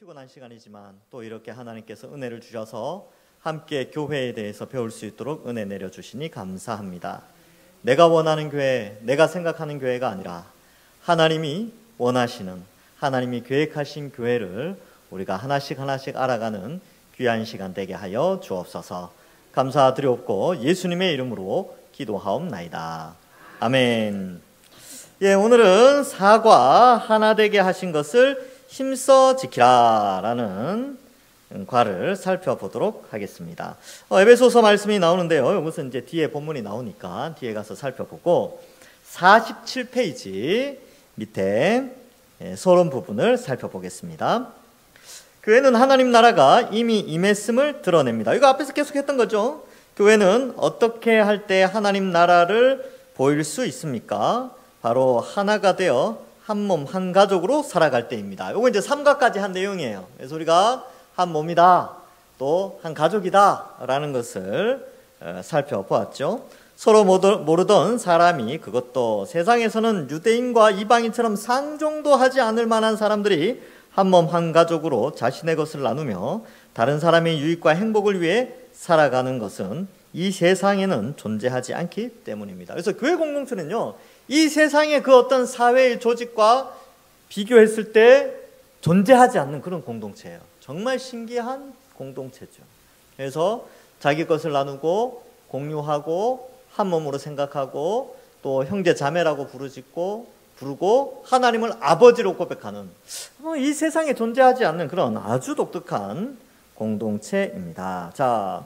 피곤한 시간이지만 또 이렇게 하나님께서 은혜를 주셔서 함께 교회에 대해서 배울 수 있도록 은혜 내려주시니 감사합니다. 내가 원하는 교회, 내가 생각하는 교회가 아니라 하나님이 원하시는, 하나님이 계획하신 교회를 우리가 하나씩 알아가는 귀한 시간 되게 하여 주옵소서. 감사드리옵고 예수님의 이름으로 기도하옵나이다. 아멘. 예, 오늘은 사과 하나 되게 하신 것을 힘써 지키라 라는 과를 살펴보도록 하겠습니다. 에베소서 말씀이 나오는데요. 이것은 이제 뒤에 본문이 나오니까 뒤에 가서 살펴보고 47페이지 밑에 서론 부분을 살펴보겠습니다. 교회는 하나님 나라가 이미 임했음을 드러냅니다. 이거 앞에서 계속 했던 거죠. 교회는 어떻게 할 때 하나님 나라를 보일 수 있습니까? 바로 하나가 되어 한 몸, 한 가족으로 살아갈 때입니다. 이거 이제 삼가까지 한 내용이에요. 그래서 우리가 한 몸이다, 또 한 가족이다 라는 것을 살펴보았죠. 서로 모르던 사람이, 그것도 세상에서는 유대인과 이방인처럼 상종도 하지 않을 만한 사람들이 한 몸, 한 가족으로 자신의 것을 나누며 다른 사람의 유익과 행복을 위해 살아가는 것은 이 세상에는 존재하지 않기 때문입니다. 그래서 교회 공동체는요, 이 세상의 그 어떤 사회의 조직과 비교했을 때 존재하지 않는 그런 공동체예요. 정말 신기한 공동체죠. 그래서 자기 것을 나누고 공유하고 한 몸으로 생각하고 또 형제 자매라고 부르고 하나님을 아버지로 고백하는 이 세상에 존재하지 않는 그런 아주 독특한 공동체입니다. 자,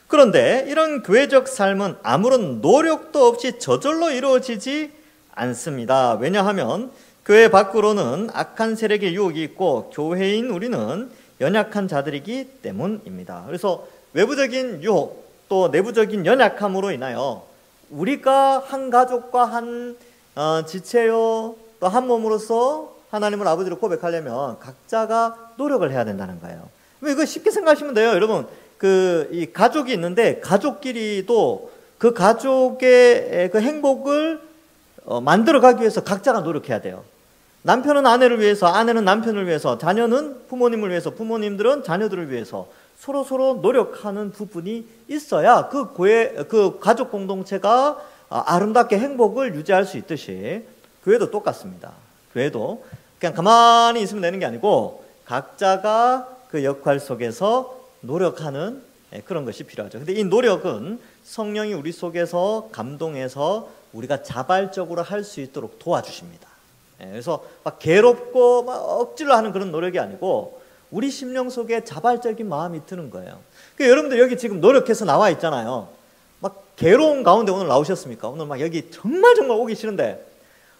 그런데 이런 교회적 삶은 아무런 노력도 없이 저절로 이루어지지 않습니다. 왜냐하면 교회 밖으로는 악한 세력의 유혹이 있고 교회인 우리는 연약한 자들이기 때문입니다. 그래서 외부적인 유혹 또 내부적인 연약함으로 인하여 우리가 한 가족과 한 지체요 또 한 몸으로서 하나님을 아버지로 고백하려면 각자가 노력을 해야 된다는 거예요. 이거 쉽게 생각하시면 돼요. 여러분, 이 가족이 있는데 가족끼리도 그 가족의 그 행복을 만들어가기 위해서 각자가 노력해야 돼요. 남편은 아내를 위해서, 아내는 남편을 위해서, 자녀는 부모님을 위해서, 부모님들은 자녀들을 위해서 서로 노력하는 부분이 있어야 그 가족 공동체가 아름답게 행복을 유지할 수 있듯이 교회도 똑같습니다. 교회도 그냥 가만히 있으면 되는 게 아니고 각자가 그 역할 속에서 노력하는 그런 것이 필요하죠. 근데 이 노력은 성령이 우리 속에서 감동해서 우리가 자발적으로 할 수 있도록 도와주십니다. 그래서 막 괴롭고 막 억지로 하는 그런 노력이 아니고 우리 심령 속에 자발적인 마음이 드는 거예요. 그러니까 여러분들 여기 지금 노력해서 나와 있잖아요. 막 괴로운 가운데 오늘 나오셨습니까? 오늘 막 여기 정말 오기 싫은데,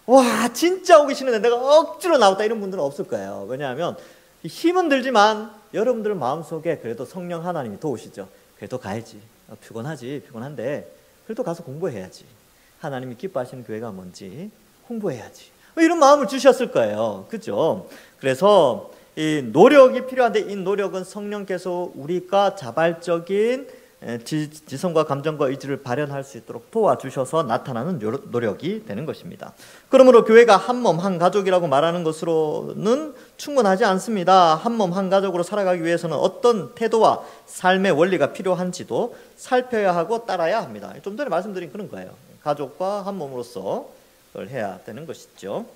와 진짜 오기 싫은데 내가 억지로 나왔다 이런 분들은 없을 거예요. 왜냐하면 힘은 들지만 여러분들 마음속에 그래도 성령 하나님이 도우시죠. 그래도 가야지. 피곤한데 그래도 가서 공부해야지. 하나님이 기뻐하시는 교회가 뭔지 홍보해야지. 이런 마음을 주셨을 거예요. 그죠? 그래서 이 노력이 필요한데 이 노력은 성령께서 우리가 자발적인 지성과 감정과 의지를 발현할 수 있도록 도와주셔서 나타나는 노력이 되는 것입니다. 그러므로 교회가 한 몸, 한 가족이라고 말하는 것으로는 충분하지 않습니다. 한 몸, 한 가족으로 살아가기 위해서는 어떤 태도와 삶의 원리가 필요한지도 살펴야 하고 따라야 합니다. 좀 전에 말씀드린 그런 거예요. 가족과 한 몸으로서 그걸 해야 되는 것이죠.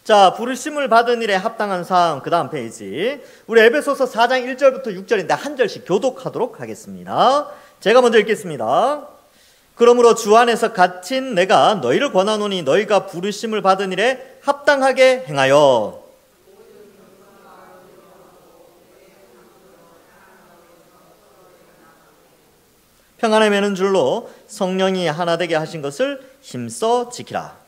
자, 부르심을 받은 일에 합당한 사항, 그 다음 페이지. 우리 에베소서 4장 1절부터 6절인데 한 절씩 교독하도록 하겠습니다. 제가 먼저 읽겠습니다. 그러므로 주 안에서 갇힌 내가 너희를 권하노니 너희가 부르심을 받은 일에 합당하게 행하여 평안에 매는 줄로 성령이 하나 되게 하신 것을 힘써 지키라.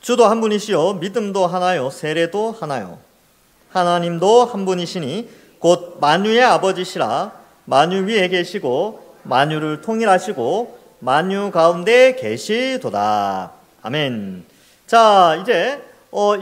주도 한 분이시요 믿음도 하나요 세례도 하나요 하나님도 한 분이시니 곧 만유의 아버지시라. 만유 위에 계시고 만유를 통일하시고 만유 가운데 계시도다. 아멘. 자, 이제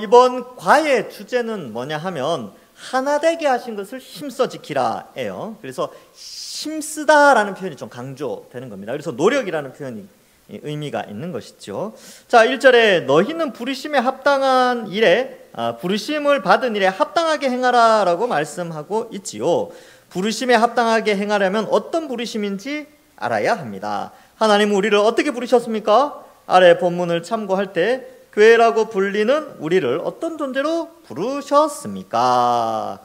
이번 과의 주제는 뭐냐 하면 하나 되게 하신 것을 힘써 지키라예요. 그래서 힘쓰다라는 표현이 좀 강조되는 겁니다. 그래서 노력이라는 표현이 의미가 있는 것이죠. 자, 1절에 너희는 부르심에 합당한 일에 부르심을 받은 일에 합당하게 행하라라고 말씀하고 있지요. 부르심에 합당하게 행하려면 어떤 부르심인지 알아야 합니다. 하나님은 우리를 어떻게 부르셨습니까? 아래 본문을 참고할 때 교회라고 불리는 우리를 어떤 존재로 부르셨습니까?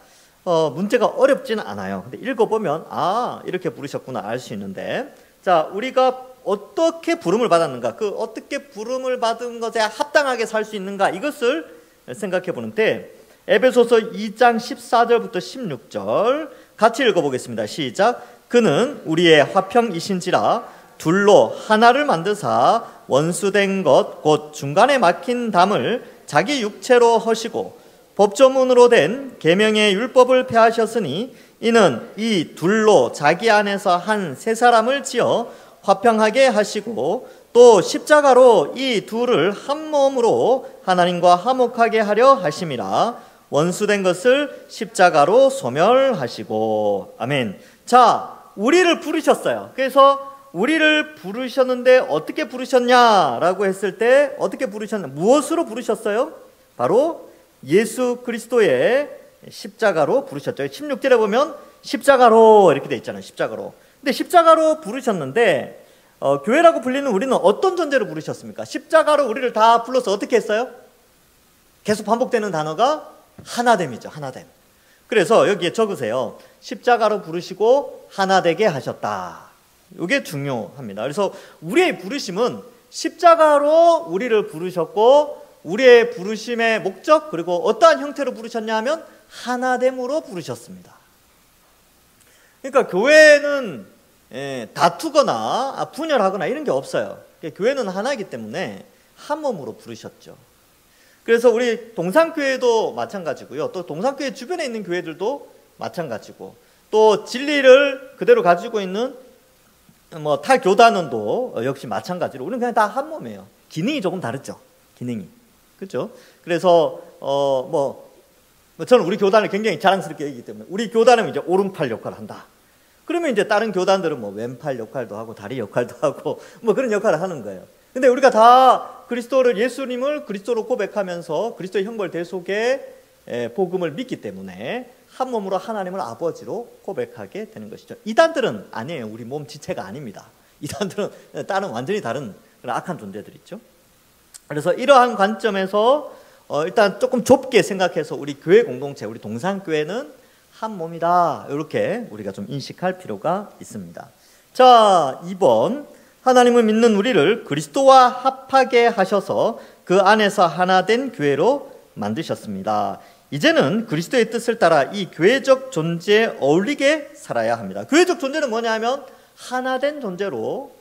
문제가 어렵지는 않아요. 근데 읽어보면 이렇게 부르셨구나 알 수 있는데, 자, 우리가 어떻게 부름을 받았는가, 그 어떻게 부름을 받은 것에 합당하게 살 수 있는가, 이것을 생각해 보는데 에베소서 2장 14절부터 16절 같이 읽어보겠습니다. 시작. 그는 우리의 화평이신지라 둘로 하나를 만드사 원수된 것 곧 중간에 막힌 담을 자기 육체로 허시고 법조문으로 된 계명의 율법을 폐하셨으니 이는 이 둘로 자기 안에서 한 세 사람을 지어 화평하게 하시고 또 십자가로 이 둘을 한 몸으로 하나님과 화목하게 하려 하심이라. 원수된 것을 십자가로 소멸하시고. 아멘. 자, 우리를 부르셨어요. 그래서 우리를 부르셨는데 어떻게 부르셨냐라고 했을 때 어떻게 부르셨냐, 무엇으로 부르셨어요? 바로 예수 그리스도의 십자가로 부르셨죠. 16절에 보면 십자가로 이렇게 돼 있잖아요. 십자가로. 근데 십자가로 부르셨는데 교회라고 불리는 우리는 어떤 존재로 부르셨습니까? 십자가로 우리를 다 불러서 어떻게 했어요? 계속 반복되는 단어가 하나됨이죠. 하나됨. 그래서 여기에 적으세요. 십자가로 부르시고 하나되게 하셨다. 이게 중요합니다. 그래서 우리의 부르심은 십자가로 우리를 부르셨고, 우리의 부르심의 목적, 그리고 어떠한 형태로 부르셨냐 하면 하나됨으로 부르셨습니다. 그러니까 교회는 다투거나 분열하거나 이런 게 없어요. 교회는 하나이기 때문에 한 몸으로 부르셨죠. 그래서 우리 동산교회도 마찬가지고요. 또 동산교회 주변에 있는 교회들도 마찬가지고, 또 진리를 그대로 가지고 있는 타 교단원도 역시 마찬가지로 우리는 그냥 다 한 몸이에요. 기능이 조금 다르죠. 기능이. 그렇죠? 그래서 저는 우리 교단을 굉장히 자랑스럽게 여기기 때문에 우리 교단은 이제 오른팔 역할을 한다. 그러면 이제 다른 교단들은 왼팔 역할도 하고 다리 역할도 하고 그런 역할을 하는 거예요. 근데 우리가 다 그리스도를, 예수님을 그리스도로 고백하면서 그리스도의 형벌 대속의 복음을 믿기 때문에 한 몸으로 하나님을 아버지로 고백하게 되는 것이죠. 이단들은 아니에요. 우리 몸 지체가 아닙니다. 이단들은 다른 완전히 다른 그런 악한 존재들 있죠. 그래서 이러한 관점에서 일단 조금 좁게 생각해서 우리 교회 공동체, 우리 동산교회는 한 몸이다. 이렇게 우리가 좀 인식할 필요가 있습니다. 자, 2번. 하나님을 믿는 우리를 그리스도와 합하게 하셔서 그 안에서 하나 된 교회로 만드셨습니다. 이제는 그리스도의 뜻을 따라 이 교회적 존재에 어울리게 살아야 합니다. 교회적 존재는 뭐냐 하면 하나 된 존재로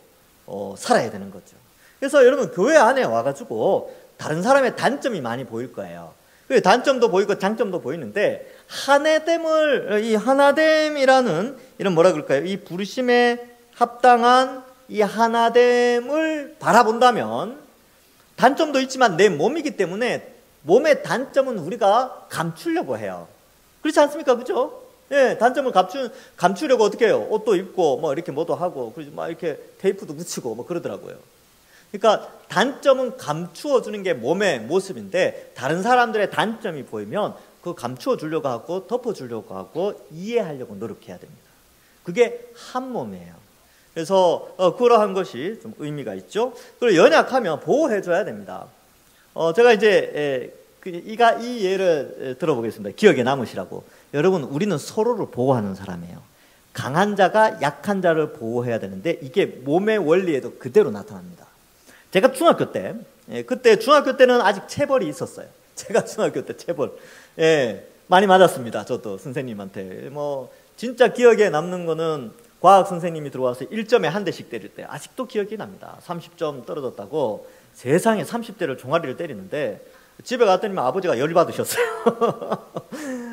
살아야 되는 거죠. 그래서 여러분, 교회 안에 와가지고 다른 사람의 단점이 많이 보일 거예요. 단점도 보이고 장점도 보이는데, 이 하나됨이라는 이런 뭐라 그럴까요? 이 부르심에 합당한 이 하나됨을 바라본다면 단점도 있지만 내 몸이기 때문에 몸의 단점은 우리가 감추려고 해요. 그렇지 않습니까? 그죠? 예, 단점을 감추려고 어떻게 해요? 옷도 입고 이렇게 뭐도 하고 이렇게 테이프도 붙이고 그러더라고요. 그러니까 단점은 감추어 주는 게 몸의 모습인데, 다른 사람들의 단점이 보이면 그거 감추어 주려고 하고 덮어 주려고 하고 이해하려고 노력해야 됩니다. 그게 한 몸이에요. 그래서 그러한 것이 좀 의미가 있죠. 그리고 연약하면 보호해 줘야 됩니다. 제가 이제 이 예를 들어보겠습니다. 기억에 남으시라고. 여러분, 우리는 서로를 보호하는 사람이에요. 강한 자가 약한 자를 보호해야 되는데 이게 몸의 원리에도 그대로 나타납니다. 제가 중학교 때, 그때 중학교 때는 아직 체벌이 있었어요. 제가 중학교 때 체벌, 많이 맞았습니다. 저도 선생님한테. 진짜 기억에 남는 거는 과학 선생님이 들어와서 1점에 한 대씩 때릴 때 아직도 기억이 납니다. 30점 떨어졌다고 세상에 30대를 종아리를 때리는데, 집에 갔더니 아버지가 열받으셨어요.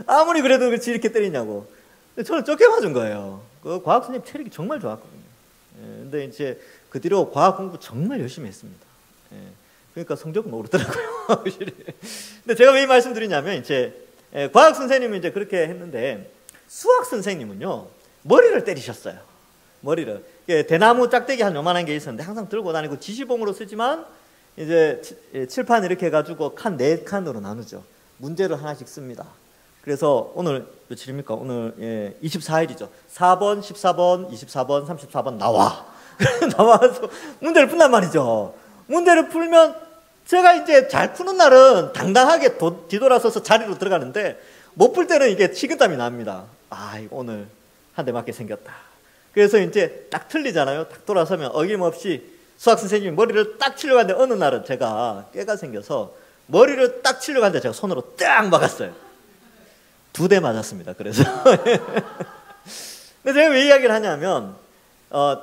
아무리 그래도 그렇지 이렇게 때리냐고. 저는 쫓겨 맞은 거예요. 그 과학 선생님 체력이 정말 좋았거든요. 근데 이제 그 뒤로 과학 공부 정말 열심히 했습니다. 그러니까 성적은 오르더라고요. 근데 제가 왜 이 말씀 드리냐면, 이제 과학 선생님은 이제 그렇게 했는데 수학 선생님은요 머리를 때리셨어요. 머리를. 대나무 짝대기 한 요만한 게 있었는데 항상 들고 다니고 지시봉으로 쓰지만 이제 칠판 이렇게 해가지고 칸 4칸으로 나누죠. 문제를 하나씩 씁니다. 그래서 오늘 며칠입니까? 오늘 24일이죠. 4번, 14번, 24번, 34번 나와. 나와서 문제를 푼단 말이죠. 문제를 풀면 제가 이제 잘 푸는 날은 당당하게 뒤돌아서서 자리로 들어가는데 못 풀 때는 이게 식은땀이 납니다. 아, 이거 오늘 한 대 맞게 생겼다. 그래서 이제 딱 틀리잖아요. 딱 돌아서면 어김없이 수학 선생님이 머리를 딱 치려고 하는데 어느 날은 제가 깨가 생겨서 머리를 딱 치려고 하는데 제가 손으로 딱 막았어요. 2대 맞았습니다. 그래서 근데 제가 왜 이야기를 하냐면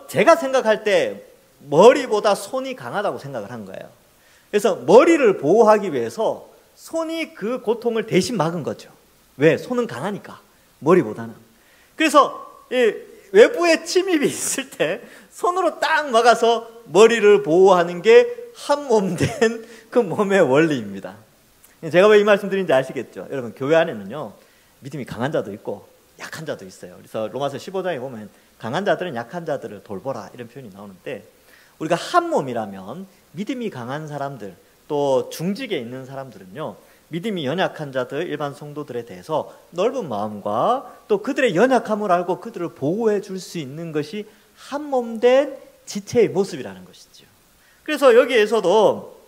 제가 생각할 때 머리보다 손이 강하다고 생각을 한 거예요. 그래서 머리를 보호하기 위해서 손이 그 고통을 대신 막은 거죠. 왜? 손은 강하니까 머리보다는. 그래서 외부의 침입이 있을 때 손으로 딱 막아서 머리를 보호하는 게 한몸된 그 몸의 원리입니다. 제가 왜 이 말씀 드리는지 아시겠죠? 여러분, 교회 안에는요 믿음이 강한 자도 있고 약한 자도 있어요. 그래서 로마서 15장에 보면 강한 자들은 약한 자들을 돌보라 이런 표현이 나오는데, 우리가 한 몸이라면 믿음이 강한 사람들 또 중직에 있는 사람들은요 믿음이 연약한 자들, 일반 성도들에 대해서 넓은 마음과 또 그들의 연약함을 알고 그들을 보호해 줄 수 있는 것이 한 몸된 지체의 모습이라는 것이죠. 그래서 여기에서도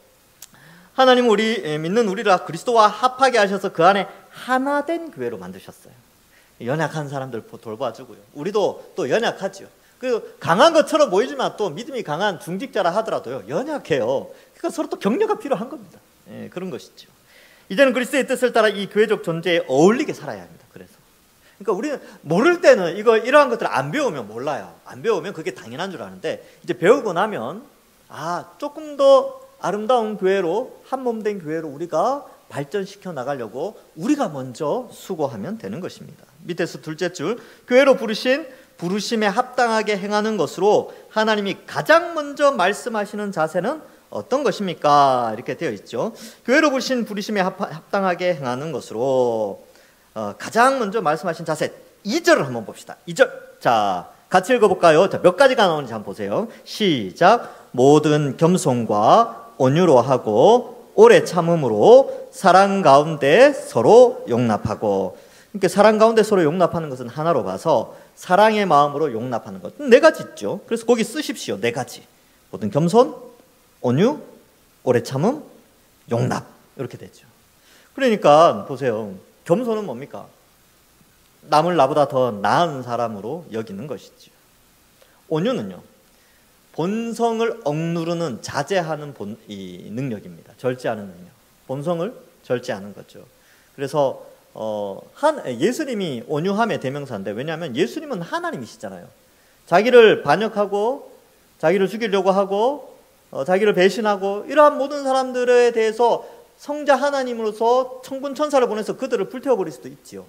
하나님은 믿는 우리를 그리스도와 합하게 하셔서 그 안에 하나 된 교회로 만드셨어요. 연약한 사람들 돌봐주고요. 우리도 또 연약하죠. 그 강한 것처럼 보이지만 또 믿음이 강한 중직자라 하더라도요 연약해요. 그러니까 서로 또 격려가 필요한 겁니다. 그런 것이죠. 이제는 그리스도의 뜻을 따라 이 교회적 존재에 어울리게 살아야 합니다. 그래서 그러니까 우리는 모를 때는 이러한 것들을 안 배우면 몰라요. 안 배우면 그게 당연한 줄 아는데 이제 배우고 나면 조금 더 아름다운 교회로, 한몸된 교회로 우리가 발전시켜 나가려고 우리가 먼저 수고하면 되는 것입니다. 밑에서 둘째 줄, 교회로 부르신 부르심에 합당하게 행하는 것으로 하나님이 가장 먼저 말씀하시는 자세는 어떤 것입니까? 이렇게 되어 있죠. 교회로 부르신 부르심에 합당하게 행하는 것으로 가장 먼저 말씀하신 자세, 2절을 한번 봅시다. 2절. 자, 같이 읽어볼까요? 자, 몇 가지가 나오는지 한번 보세요. 시작. 모든 겸손과 온유로 하고 오래 참음으로 사랑 가운데 서로 용납하고. 그러니까 사랑 가운데 서로 용납하는 것은 하나로 봐서 사랑의 마음으로 용납하는 것. 4가지 있죠. 그래서 거기 쓰십시오. 4가지. 모든 겸손, 온유, 오래 참음, 용납. 이렇게 되죠. 그러니까 보세요. 겸손은 뭡니까? 남을 나보다 더 나은 사람으로 여기는 것이죠. 온유는요, 본성을 억누르는, 자제하는 이 능력입니다. 절제하는 능력. 본성을 절제하는 거죠. 그래서 예수님이 온유함의 대명사인데, 왜냐하면 예수님은 하나님이시잖아요. 자기를 반역하고 자기를 죽이려고 하고 자기를 배신하고 이러한 모든 사람들에 대해서 성자 하나님으로서 천군 천사를 보내서 그들을 불태워버릴 수도 있지요.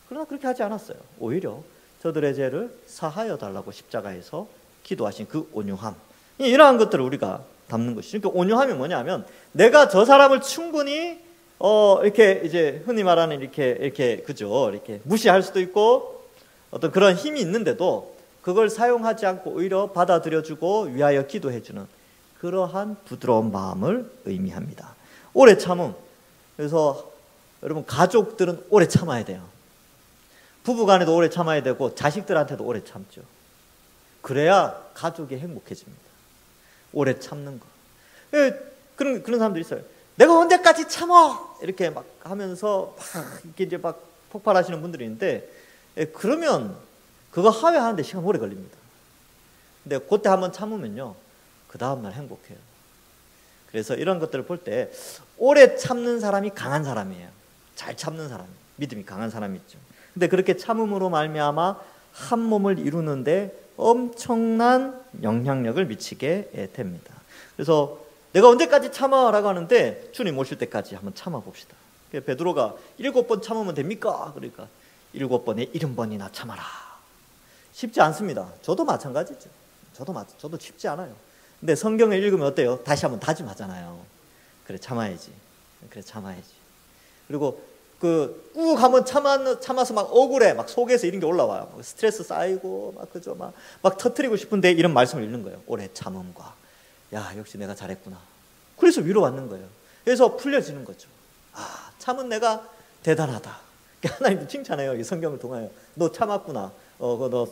그러나 그렇게 하지 않았어요. 오히려 저들의 죄를 사하여 달라고 십자가에서 기도하신 그 온유함, 이러한 것들을 우리가 담는 것이죠. 그러니까 온유함이 뭐냐면 내가 저 사람을 충분히 이렇게 이제 흔히 말하는 이렇게 그죠? 이렇게 무시할 수도 있고 어떤 그런 힘이 있는데도 그걸 사용하지 않고 오히려 받아들여주고 위하여 기도해주는 그러한 부드러운 마음을 의미합니다. 오래 참음. 그래서 여러분, 가족들은 오래 참아야 돼요. 부부간에도 오래 참아야 되고 자식들한테도 오래 참죠. 그래야 가족이 행복해집니다. 오래 참는 거. 그런 사람들이 있어요. 내가 언제까지 참아! 이렇게 막 하면서 이렇게 이제 막 폭발하시는 분들이 있는데, 그러면 그거 하회하는데 시간 오래 걸립니다. 근데 그때 한번 참으면요, 그 다음날 행복해요. 그래서 이런 것들을 볼 때 오래 참는 사람이 강한 사람이에요. 잘 참는 사람, 믿음이 강한 사람이 있죠. 근데 그렇게 참음으로 말미암아 한 몸을 이루는데 엄청난 영향력을 미치게 됩니다. 그래서 내가 언제까지 참아라고 하는데 주님 오실 때까지 한번 참아봅시다. 베드로가 7번 참으면 됩니까? 그러니까 7번에 70번이나 참아라. 쉽지 않습니다. 저도 마찬가지죠. 저도 쉽지 않아요. 근데 성경을 읽으면 어때요? 다시 한번 다짐하잖아요. 그래 참아야지. 그리고 꾹 한번 참아서 막 억울해, 막 속에서 이런 게 올라와요. 막 스트레스 쌓이고 막 그죠, 막 터뜨리고 싶은데 이런 말씀을 읽는 거예요. 오래 참음과, 야 역시 내가 잘했구나. 그래서 위로받는 거예요. 그래서 풀려지는 거죠. 아, 참은 내가 대단하다. 하나님도 칭찬해요. 이 성경을 통하여 너 참았구나. 너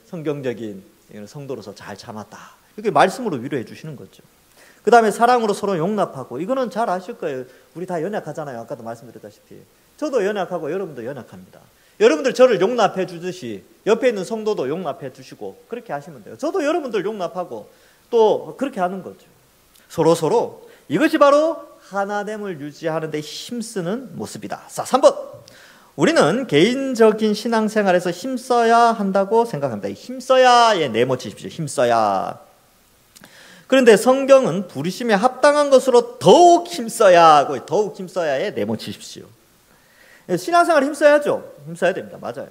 성경적인 성도로서 잘 참았다. 이렇게 말씀으로 위로해 주시는 거죠. 그 다음에 사랑으로 서로 용납하고, 이거는 잘 아실 거예요. 우리 다 연약하잖아요. 아까도 말씀드렸다시피 저도 연약하고 여러분도 연약합니다. 여러분들 저를 용납해 주듯이 옆에 있는 성도도 용납해 주시고 그렇게 하시면 돼요. 저도 여러분들 용납하고 또 그렇게 하는 거죠. 서로 이것이 바로 하나됨을 유지하는 데 힘쓰는 모습이다. 자, 3번. 우리는 개인적인 신앙생활에서 힘써야 한다고 생각합니다. 힘써야에 내모치십시오. 힘써야. 그런데 성경은 부르심에 합당한 것으로 더욱 힘써야 하고, 더욱 힘써야에 내모치십시오. 신앙생활 힘써야죠. 힘써야 됩니다. 맞아요.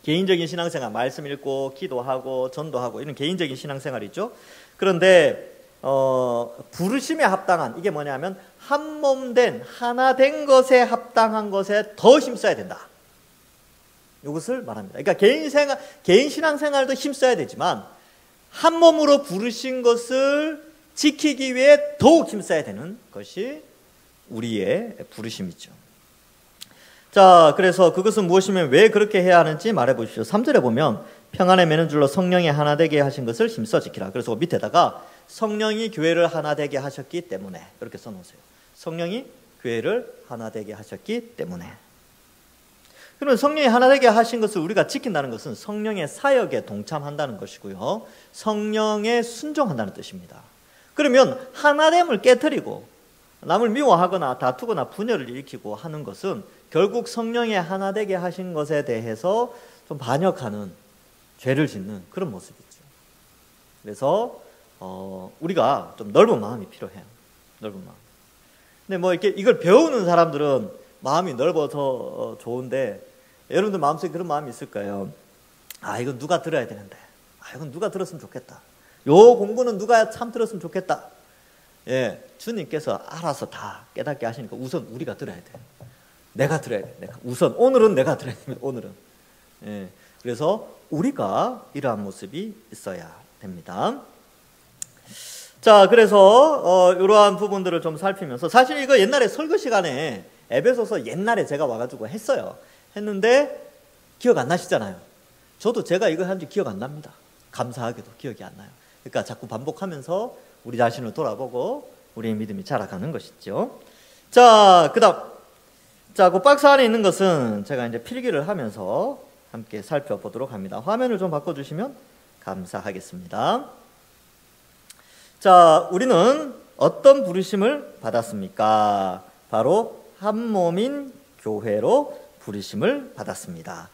개인적인 신앙생활, 말씀 읽고 기도하고 전도하고 이런 개인적인 신앙생활이죠. 그런데 부르심에 합당한, 이게 뭐냐면 한 몸 된, 하나 된 것에 합당한 것에 더 힘써야 된다. 이것을 말합니다. 그러니까 개인 신앙생활도 힘써야 되지만 한 몸으로 부르신 것을 지키기 위해 더욱 힘써야 되는 것이 우리의 부르심이죠. 자, 그래서 그것은 무엇이면 왜 그렇게 해야 하는지 말해 보십시오. 3절에 보면 평안에 매는 줄로 성령이 하나 되게 하신 것을 힘써 지키라. 그래서 밑에다가 성령이 교회를 하나 되게 하셨기 때문에 이렇게 써놓으세요. 성령이 교회를 하나 되게 하셨기 때문에. 그러면 성령이 하나 되게 하신 것을 우리가 지킨다는 것은 성령의 사역에 동참한다는 것이고요, 성령에 순종한다는 뜻입니다. 그러면 하나됨을 깨트리고 남을 미워하거나 다투거나 분열을 일으키고 하는 것은 결국 성령의 하나 되게 하신 것에 대해서 좀 반역하는, 죄를 짓는 그런 모습이죠. 그래서 우리가 좀 넓은 마음이 필요해요. 넓은 마음. 근데 뭐 이렇게 이걸 배우는 사람들은 마음이 넓어서 좋은데, 여러분들 마음속에 그런 마음이 있을까요? 아, 이건 누가 들어야 되는데, 아, 이건 누가 들었으면 좋겠다, 요 공부는 누가 참 들었으면 좋겠다. 예, 주님께서 알아서 다 깨닫게 하시니까 우선 우리가 들어야 돼요. 내가 들어야 돼. 우선 오늘은 내가 들어야 됩니다. 오늘은. 예, 그래서 우리가 이러한 모습이 있어야 됩니다. 자, 그래서 이러한 부분들을 좀 살피면서, 사실 이거 옛날에 설교 시간에 에베소서 옛날에 제가 와가지고 했는데 기억 안 나시잖아요. 저도 제가 이거 한지 기억 안 납니다. 감사하게도 기억이 안 나요. 그러니까 자꾸 반복하면서 우리 자신을 돌아보고 우리의 믿음이 자라가는 것이죠. 자, 그다음, 자, 그 박스 안에 있는 것은 제가 이제 필기를 하면서 함께 살펴보도록 합니다. 화면을 좀 바꿔주시면 감사하겠습니다. 자, 우리는 어떤 부르심을 받았습니까? 바로 한 몸인 교회로 부르심을 받았습니다.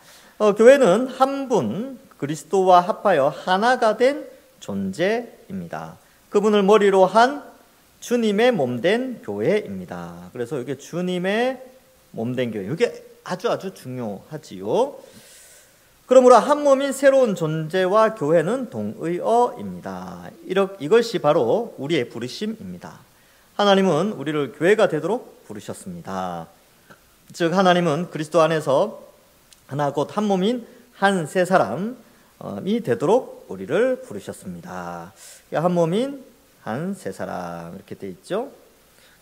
교회는 한 분 그리스도와 합하여 하나가 된 존재입니다. 그분을 머리로 한 주님의 몸된 교회입니다. 그래서 이게 주님의 몸된 교회, 이게 아주 중요하지요. 그러므로 한 몸인 새로운 존재와 교회는 동의어입니다. 이것이 바로 우리의 부르심입니다. 하나님은 우리를 교회가 되도록 부르셨습니다. 즉 하나님은 그리스도 안에서 하나 곧 한 몸인 한 세 사람이 되도록 우리를 부르셨습니다. 한 몸인 한 세 사람, 이렇게 돼 있죠.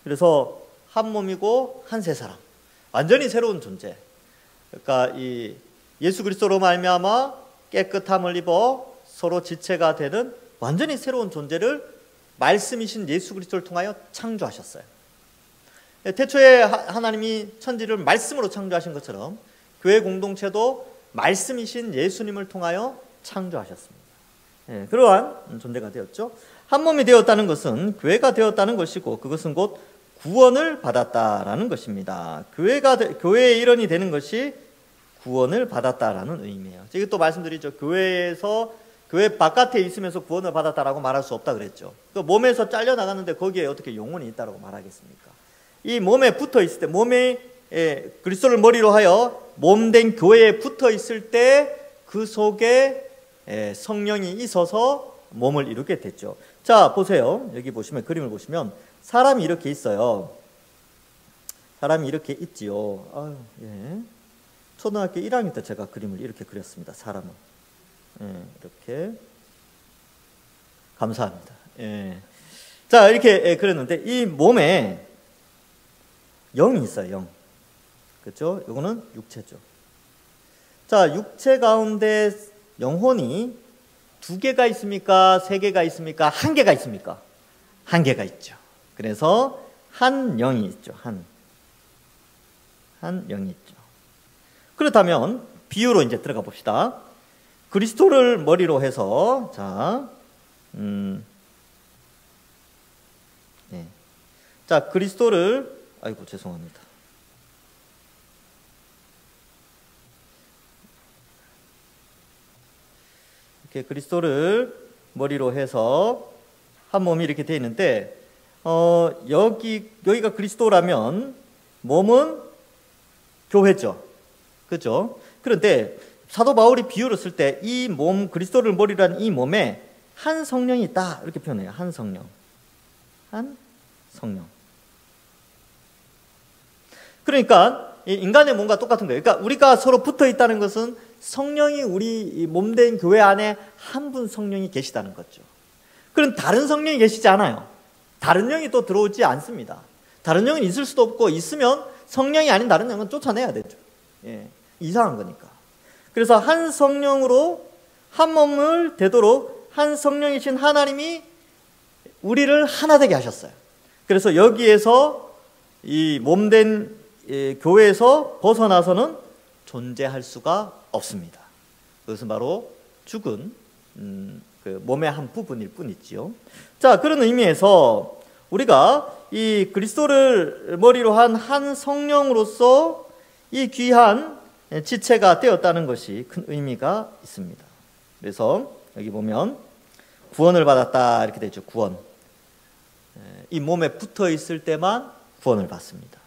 그래서 한 몸이고 한 세 사람, 완전히 새로운 존재. 그러니까 이 예수 그리스도로 말미암아 깨끗함을 입어 서로 지체가 되는 완전히 새로운 존재를 말씀이신 예수 그리스도를 통하여 창조하셨어요. 태초에 하나님이 천지를 말씀으로 창조하신 것처럼 교회 공동체도 말씀이신 예수님을 통하여 창조하셨습니다. 그러한 존재가 되었죠. 한 몸이 되었다는 것은 교회가 되었다는 것이고, 그것은 곧 구원을 받았다라는 것입니다. 교회의 일원이 되는 것이 구원을 받았다라는 의미예요. 제가 또 말씀드리죠. 교회 바깥에 있으면서 구원을 받았다라고 말할 수 없다 그랬죠. 그 몸에서 잘려 나갔는데 거기에 어떻게 영혼이 있다라고 말하겠습니까? 이 몸에 붙어 있을 때, 몸에 그리스도를 머리로 하여 몸된 교회에 붙어 있을 때 그 속에 성령이 있어서 몸을 이루게 됐죠. 자, 보세요. 여기 보시면, 그림을 보시면 사람이 이렇게 있어요. 사람이 이렇게 있지요. 아유, 예. 초등학교 1학년 때 제가 그림을 이렇게 그렸습니다. 사람을. 예, 이렇게. 감사합니다. 예. 자, 이렇게 그렸는데 이 몸에 영이 있어요. 영. 그렇죠? 이거는 육체죠. 자, 육체 가운데 영혼이 2개가 있습니까? 3개가 있습니까? 1개가 있습니까? 1개가 있죠. 그래서 한 영이 있죠. 한 영이 있죠. 그렇다면 비유로 이제 들어가 봅시다. 그리스도를 머리로 해서 자, 그리스도를 아이고 죄송합니다. 이렇게 그리스도를 머리로 해서 한 몸이 이렇게 되어 있는데 여기가 그리스도라면 몸은 교회죠. 그렇죠? 그런데 사도 바울이 비유를 쓸 때 이 몸, 그리스도를 머리로 한 이 몸에 한 성령이 있다 이렇게 표현해요. 한 성령. 한 성령. 그러니까 인간의 몸과 똑같은 거예요. 그러니까 우리가 서로 붙어 있다는 것은 성령이 우리 몸된 교회 안에 한 분 성령이 계시다는 거죠. 그럼 다른 성령이 계시지 않아요. 다른 영이 또 들어오지 않습니다. 다른 영은 있을 수도 없고 있으면 성령이 아닌 다른 영은 쫓아내야 되죠. 예, 이상한 거니까. 그래서 한 성령으로 한 몸을 되도록 한 성령이신 하나님이 우리를 하나 되게 하셨어요. 그래서 여기에서 이 몸된 교회에서 벗어나서는 존재할 수가 없습니다. 그것은 바로 죽은 그 몸의 한 부분일 뿐이지요. 자, 그런 의미에서 우리가 이 그리스도를 머리로 한 성령으로서 이 귀한 지체가 되었다는 것이 큰 의미가 있습니다. 그래서 여기 보면 구원을 받았다 이렇게 되죠. 구원. 이 몸에 붙어 있을 때만 구원을 받습니다.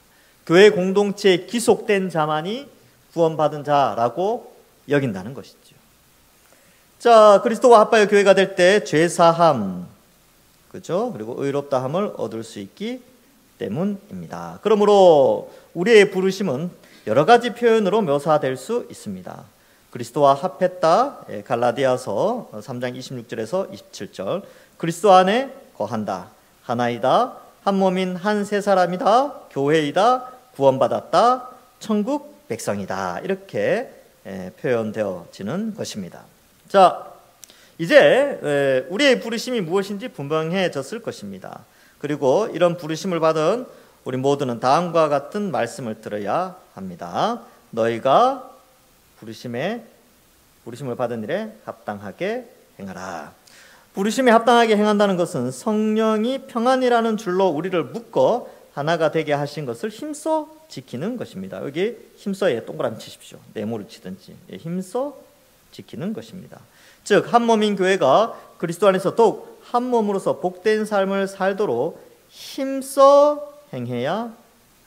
교회 공동체에 기속된 자만이 구원받은 자라고 여긴다는 것이죠. 자, 그리스도와 합하여 교회가 될 때 죄사함, 그렇죠? 그리고 의롭다함을 얻을 수 있기 때문입니다. 그러므로 우리의 부르심은 여러 가지 표현으로 묘사될 수 있습니다. 그리스도와 합했다, 갈라디아서 3장 26절에서 27절. 그리스도 안에 거한다, 하나이다, 한 몸인 한 세 사람이다, 교회이다, 구원받았다, 천국 백성이다. 이렇게 표현되어지는 것입니다. 자, 이제 우리의 부르심이 무엇인지 분명해졌을 것입니다. 그리고 이런 부르심을 받은 우리 모두는 다음과 같은 말씀을 들어야 합니다. 너희가 부르심을 받은 일에 합당하게 행하라. 부르심에 합당하게 행한다는 것은 성령이 평안이라는 줄로 우리를 묶어 하나가 되게 하신 것을 힘써 지키는 것입니다. 여기 힘써에 동그라미 치십시오. 네모를 치든지 힘써 지키는 것입니다. 즉 한 몸인 교회가 그리스도 안에서 더욱 한 몸으로서 복된 삶을 살도록 힘써 행해야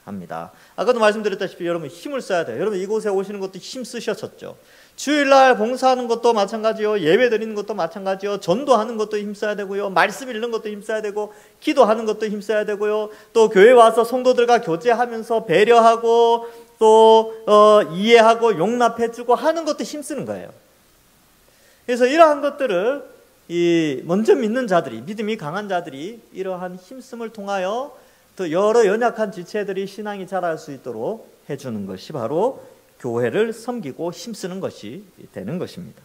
합니다. 아까도 말씀드렸다시피 여러분 힘을 써야 돼요. 여러분 이곳에 오시는 것도 힘 쓰셨었죠. 주일날 봉사하는 것도 마찬가지요. 예배 드리는 것도 마찬가지요. 전도하는 것도 힘써야 되고요. 말씀 읽는 것도 힘써야 되고 기도하는 것도 힘써야 되고요. 또 교회 와서 성도들과 교제하면서 배려하고 또 이해하고 용납해주고 하는 것도 힘쓰는 거예요. 그래서 이러한 것들을 먼저 믿는 자들이, 믿음이 강한 자들이 이러한 힘씀을 통하여 또 여러 연약한 지체들이 신앙이 자랄 수 있도록 해주는 것이 바로 교회를 섬기고 힘쓰는 것이 되는 것입니다.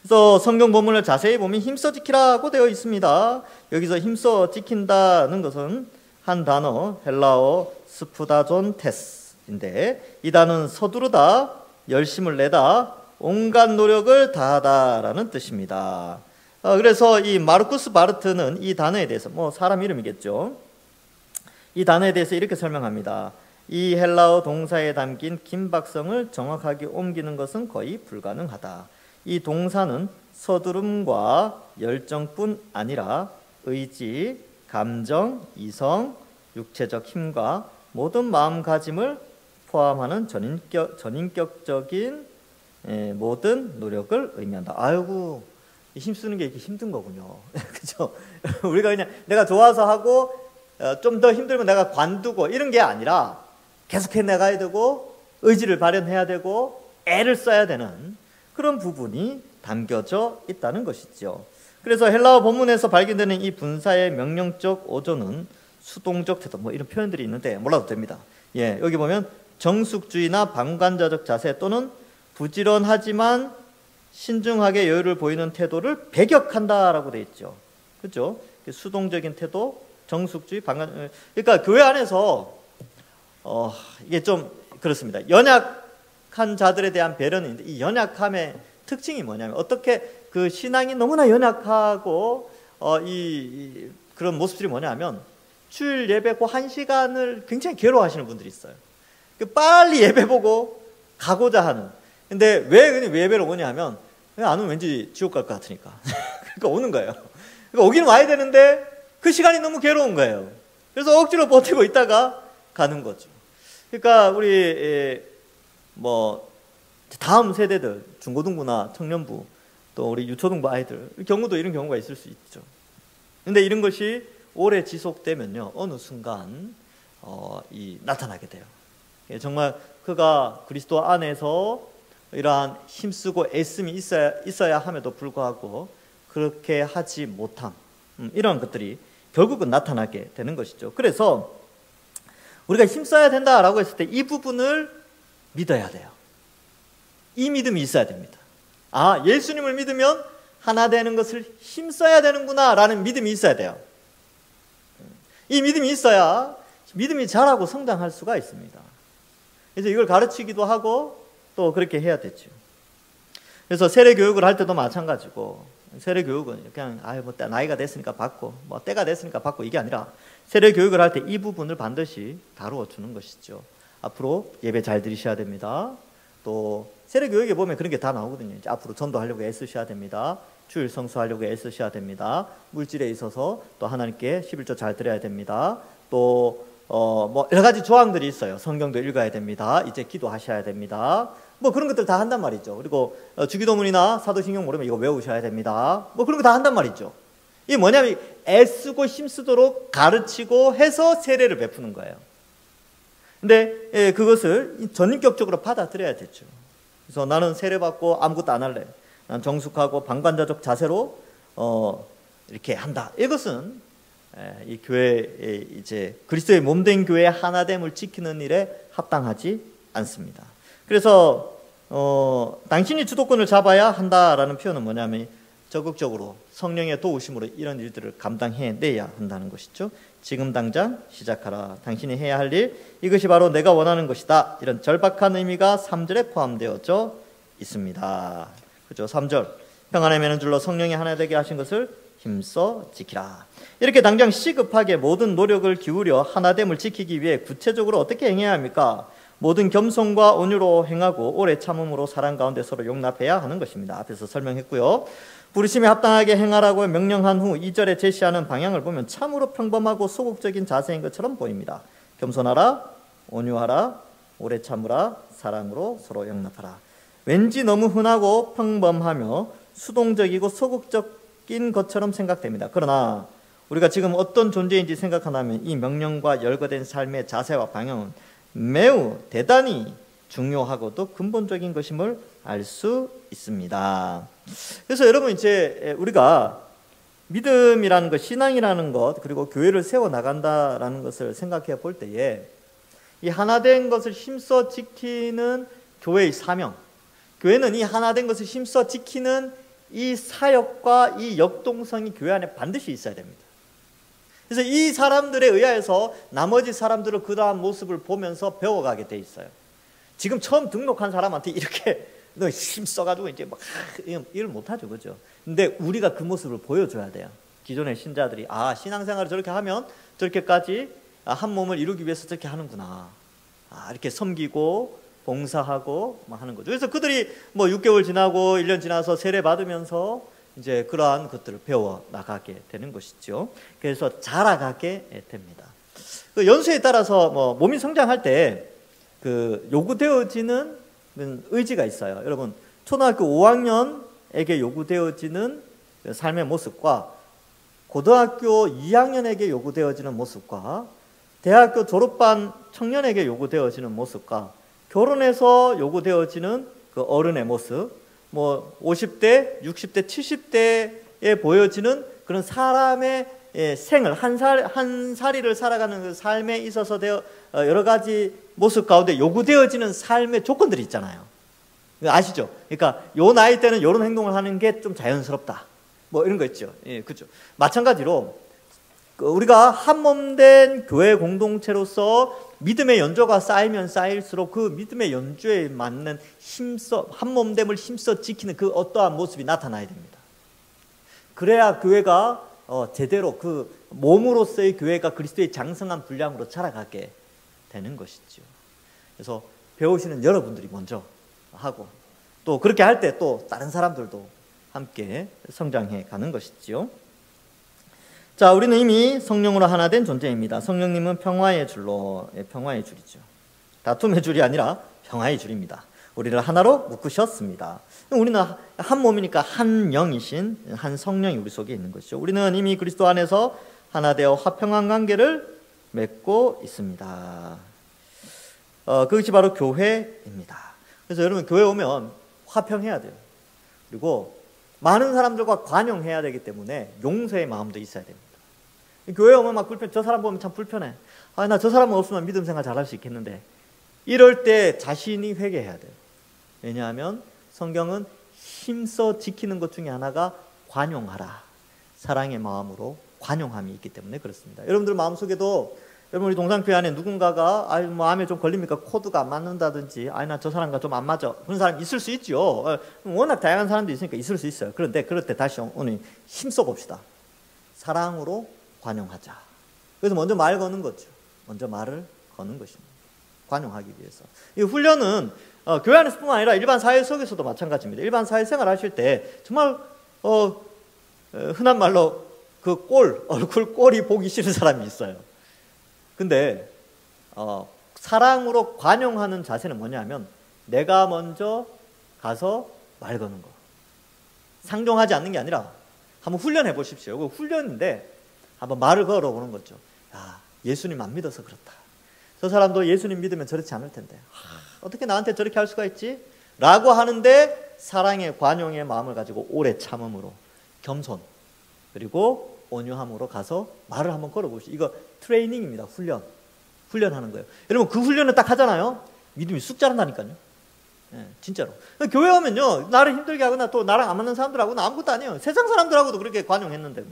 그래서 성경 본문을 자세히 보면 힘써 지키라고 되어 있습니다. 여기서 힘써 지킨다는 것은 한 단어 헬라어 스푸다존 테스인데 이 단어는 서두르다, 열심을 내다, 온갖 노력을 다하다라는 뜻입니다. 그래서 이 마르쿠스 바르트는 이 단어에 대해서 사람 이름이겠죠. 이 단어에 대해서 이렇게 설명합니다. 이 헬라어 동사에 담긴 긴박성을 정확하게 옮기는 것은 거의 불가능하다. 이 동사는 서두름과 열정뿐 아니라 의지, 감정, 이성, 육체적 힘과 모든 마음가짐을 포함하는 전인격적인 모든 노력을 의미한다. 아이고, 힘쓰는 게 이렇게 힘든 거군요. 그죠? 우리가 그냥 내가 좋아서 하고 좀 더 힘들면 내가 관두고 이런 게 아니라 계속해 나가야 되고 의지를 발현해야 되고 애를 써야 되는 그런 부분이 담겨져 있다는 것이죠. 그래서 헬라어 본문에서 발견되는 이 분사의 명령적 어조는 수동적 태도 뭐 이런 표현들이 있는데 몰라도 됩니다. 예, 여기 보면 정숙주의나 방관자적 자세 또는 부지런하지만 신중하게 여유를 보이는 태도를 배격한다라고 되어 있죠. 그렇죠? 수동적인 태도, 정숙주의, 방관. 그러니까 교회 안에서 이게 좀 그렇습니다. 연약한 자들에 대한 배려는 있는데 이 연약함의 특징이 뭐냐면 어떻게 그 신앙이 너무나 연약하고 그런 모습들이 뭐냐면 주일 예배 그 1시간을 굉장히 괴로워하시는 분들이 있어요. 빨리 예배 보고 가고자 하는. 근데 왜 예배를 오냐 하면 안 오면 왠지 지옥 갈 것 같으니까. 그러니까 오는 거예요. 그러니까 오기는 와야 되는데 그 시간이 너무 괴로운 거예요. 그래서 억지로 버티고 있다가 가는 거죠. 그러니까 우리 다음 세대들 중고등부나 청년부 또 우리 유초등부 아이들 경우도 이런 경우가 있을 수 있죠. 근데 이런 것이 오래 지속되면요 어느 순간 나타나게 돼요. 정말 그가 그리스도 안에서 이러한 힘쓰고 애씀이 있어야 함에도 불구하고 그렇게 하지 못함 이런 것들이 결국은 나타나게 되는 것이죠. 그래서 우리가 힘써야 된다라고 했을 때 이 부분을 믿어야 돼요. 이 믿음이 있어야 됩니다. 아, 예수님을 믿으면 하나 되는 것을 힘써야 되는구나 라는 믿음이 있어야 돼요. 이 믿음이 있어야 믿음이 자라고 성장할 수가 있습니다. 그래서 이걸 가르치기도 하고 또 그렇게 해야 되죠. 그래서 세례 교육을 할 때도 마찬가지고 세례 교육은 그냥 나이가 됐으니까 받고 때가 됐으니까 받고 이게 아니라 세례 교육을 할 때 이 부분을 반드시 다루어 주는 것이죠. 앞으로 예배 잘 드리셔야 됩니다. 또 세례 교육에 보면 그런 게 다 나오거든요. 이제 앞으로 전도하려고 애쓰셔야 됩니다. 주일 성수하려고 애쓰셔야 됩니다. 물질에 있어서 또 하나님께 11조 잘 드려야 됩니다. 또 여러 가지 조항들이 있어요. 성경도 읽어야 됩니다. 이제 기도하셔야 됩니다. 그런 것들 다 한단 말이죠. 그리고 주기도문이나 사도신경 모르면 이거 외우셔야 됩니다. 그런 거 다 한단 말이죠. 이게 뭐냐면 애쓰고 힘쓰도록 가르치고 해서 세례를 베푸는 거예요. 근데 그것을 전인격적으로 받아들여야 되죠. 그래서 나는 세례 받고 아무것도 안 할래. 난 정숙하고 방관자적 자세로 이렇게 한다. 이것은 이 교회 이제 그리스도의 몸된 교회의 하나됨을 지키는 일에 합당하지 않습니다. 그래서 당신이 주도권을 잡아야 한다라는 표현은 뭐냐면 적극적으로 성령의 도우심으로 이런 일들을 감당해내야 한다는 것이죠. 지금 당장 시작하라. 당신이 해야 할 일, 이것이 바로 내가 원하는 것이다. 이런 절박한 의미가 3절에 포함되어져 있습니다. 그죠? 3절. 평안에 매는 줄로 성령이 하나 되게 하신 것을 힘써 지키라. 이렇게 당장 시급하게 모든 노력을 기울여 하나됨을 지키기 위해 구체적으로 어떻게 행해야 합니까? 모든 겸손과 온유로 행하고 오래 참음으로 사랑 가운데 서로 용납해야 하는 것입니다. 앞에서 설명했고요. 부르심에 합당하게 행하라고 명령한 후 2절에 제시하는 방향을 보면 참으로 평범하고 소극적인 자세인 것처럼 보입니다. 겸손하라, 온유하라, 오래 참으라, 사랑으로 서로 용납하라. 왠지 너무 흔하고 평범하며 수동적이고 소극적인 것처럼 생각됩니다. 그러나 우리가 지금 어떤 존재인지 생각한다면 이 명령과 열거된 삶의 자세와 방향은 매우 대단히 중요하고도 근본적인 것임을 알 수 있습니다. 그래서 여러분 이제 우리가 믿음이라는 것, 신앙이라는 것, 그리고 교회를 세워 나간다라는 것을 생각해 볼 때에 이 하나된 것을 힘써 지키는 교회의 사명, 교회는 이 하나된 것을 힘써 지키는 이 사역과 이 역동성이 교회 안에 반드시 있어야 됩니다. 그래서 이 사람들에 의해서 나머지 사람들을 그러한 모습을 보면서 배워가게 돼 있어요. 지금 처음 등록한 사람한테 이렇게 너 힘써가지고 이제 막 일을 못하죠, 그죠? 근데 우리가 그 모습을 보여줘야 돼요. 기존의 신자들이 신앙생활을 저렇게 하면 저렇게까지 한 몸을 이루기 위해서 저렇게 하는구나. 이렇게 섬기고 봉사하고 막 하는 거죠. 그래서 그들이 6개월 지나고 1년 지나서 세례 받으면서 이제 그러한 것들을 배워 나가게 되는 것이죠. 그래서 자라가게 됩니다. 그 연수에 따라서 몸이 성장할 때 그 요구되어지는 의지가 있어요. 여러분 초등학교 5학년에게 요구되어지는 삶의 모습과 고등학교 2학년에게 요구되어지는 모습과 대학교 졸업반 청년에게 요구되어지는 모습과 결혼해서 요구되어지는 그 어른의 모습, 뭐 50대, 60대, 70대에 보여지는 그런 사람의 생을 한 살이를 살아가는 그 삶에 있어서 여러 가지 모습 가운데 요구되어지는 삶의 조건들이 있잖아요. 아시죠? 그러니까 요 나이 때는 이런 행동을 하는 게 좀 자연스럽다. 뭐 이런 거 있죠. 예, 그렇죠. 마찬가지로 우리가 한 몸 된 교회 공동체로서 믿음의 연조가 쌓이면 쌓일수록 그 믿음의 연조에 맞는 한 몸됨을 힘써 지키는 그 어떠한 모습이 나타나야 됩니다. 그래야 교회가 제대로 그 몸으로서의 교회가 그리스도의 장성한 분량으로 자라가게 되는 것이죠. 그래서 배우시는 여러분들이 먼저 하고 또 그렇게 할 때 또 다른 사람들도 함께 성장해 가는 것이지요. 자, 우리는 이미 성령으로 하나 된 존재입니다. 성령님은 평화의 줄로, 평화의 줄이죠. 다툼의 줄이 아니라 평화의 줄입니다. 우리를 하나로 묶으셨습니다. 우리는 한 몸이니까 한 영이신 한 성령이 우리 속에 있는 것이죠. 우리는 이미 그리스도 안에서 하나 되어 화평한 관계를 맺고 있습니다. 그것이 바로 교회입니다. 그래서 여러분 교회 오면 화평해야 돼요. 그리고 많은 사람들과 관용해야 되기 때문에 용서의 마음도 있어야 됩니다. 교회 오면 막 저 사람 보면 참 불편해. 나 저 사람 없으면 믿음 생활 잘할 수 있겠는데. 이럴 때 자신이 회개해야 돼요. 왜냐하면 성경은 힘써 지키는 것 중에 하나가 관용하라. 사랑의 마음으로 관용함이 있기 때문에 그렇습니다. 여러분들 마음속에도 여러분 우리 동산교회 안에 누군가가 마음에 좀 걸립니까? 코드가 안 맞는다든지 나 저 사람과 좀 안 맞아. 그런 사람 있을 수 있죠. 워낙 다양한 사람도 있으니까 있을 수 있어요. 그런데 그럴 때 다시 오늘 힘써 봅시다. 사랑으로 관용하자. 그래서 먼저 말 거는 거죠. 먼저 말을 거는 것입니다. 관용하기 위해서. 이 훈련은 교회 안에서뿐만 아니라 일반 사회 속에서도 마찬가지입니다. 일반 사회생활 하실 때 정말 흔한 말로 그 얼굴 꼴이 보기 싫은 사람이 있어요. 근데 사랑으로 관용하는 자세는 뭐냐면 내가 먼저 가서 말 거는 거. 상종하지 않는 게 아니라 한번 훈련해 보십시오. 그 훈련인데 한번 말을 걸어보는 거죠. 예수님 안 믿어서 그렇다. 저 사람도 예수님 믿으면 저렇지 않을 텐데 어떻게 나한테 저렇게 할 수가 있지? 라고 하는데 사랑의 관용의 마음을 가지고 오래 참음으로 겸손 그리고 온유함으로 가서 말을 한번 걸어보시죠. 이거 트레이닝입니다. 훈련하는 거예요. 여러분 그 훈련을 딱 하잖아요. 믿음이 쑥 자란다니까요. 진짜로. 교회 오면요 나를 힘들게 하거나 또 나랑 안 맞는 사람들하고는 아무것도 아니에요. 세상 사람들하고도 그렇게 관용했는데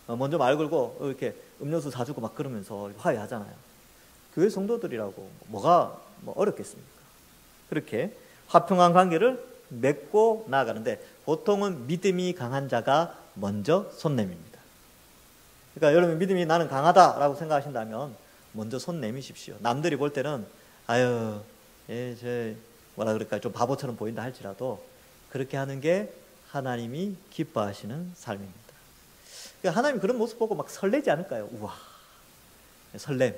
먼저 말 걸고 이렇게 음료수 사주고 막 그러면서 화해하잖아요. 교회 성도들이라고 뭐가 어렵겠습니까? 그렇게 화평한 관계를 맺고 나아가는데 보통은 믿음이 강한 자가 먼저 손 내밉니다. 그러니까 여러분 믿음이 나는 강하다라고 생각하신다면 먼저 손 내미십시오. 남들이 볼 때는 뭐라 그럴까 좀 바보처럼 보인다 할지라도 그렇게 하는 게 하나님이 기뻐하시는 삶입니다. 그러니까 하나님 그런 모습 보고 막 설레지 않을까요? 우와, 설렘.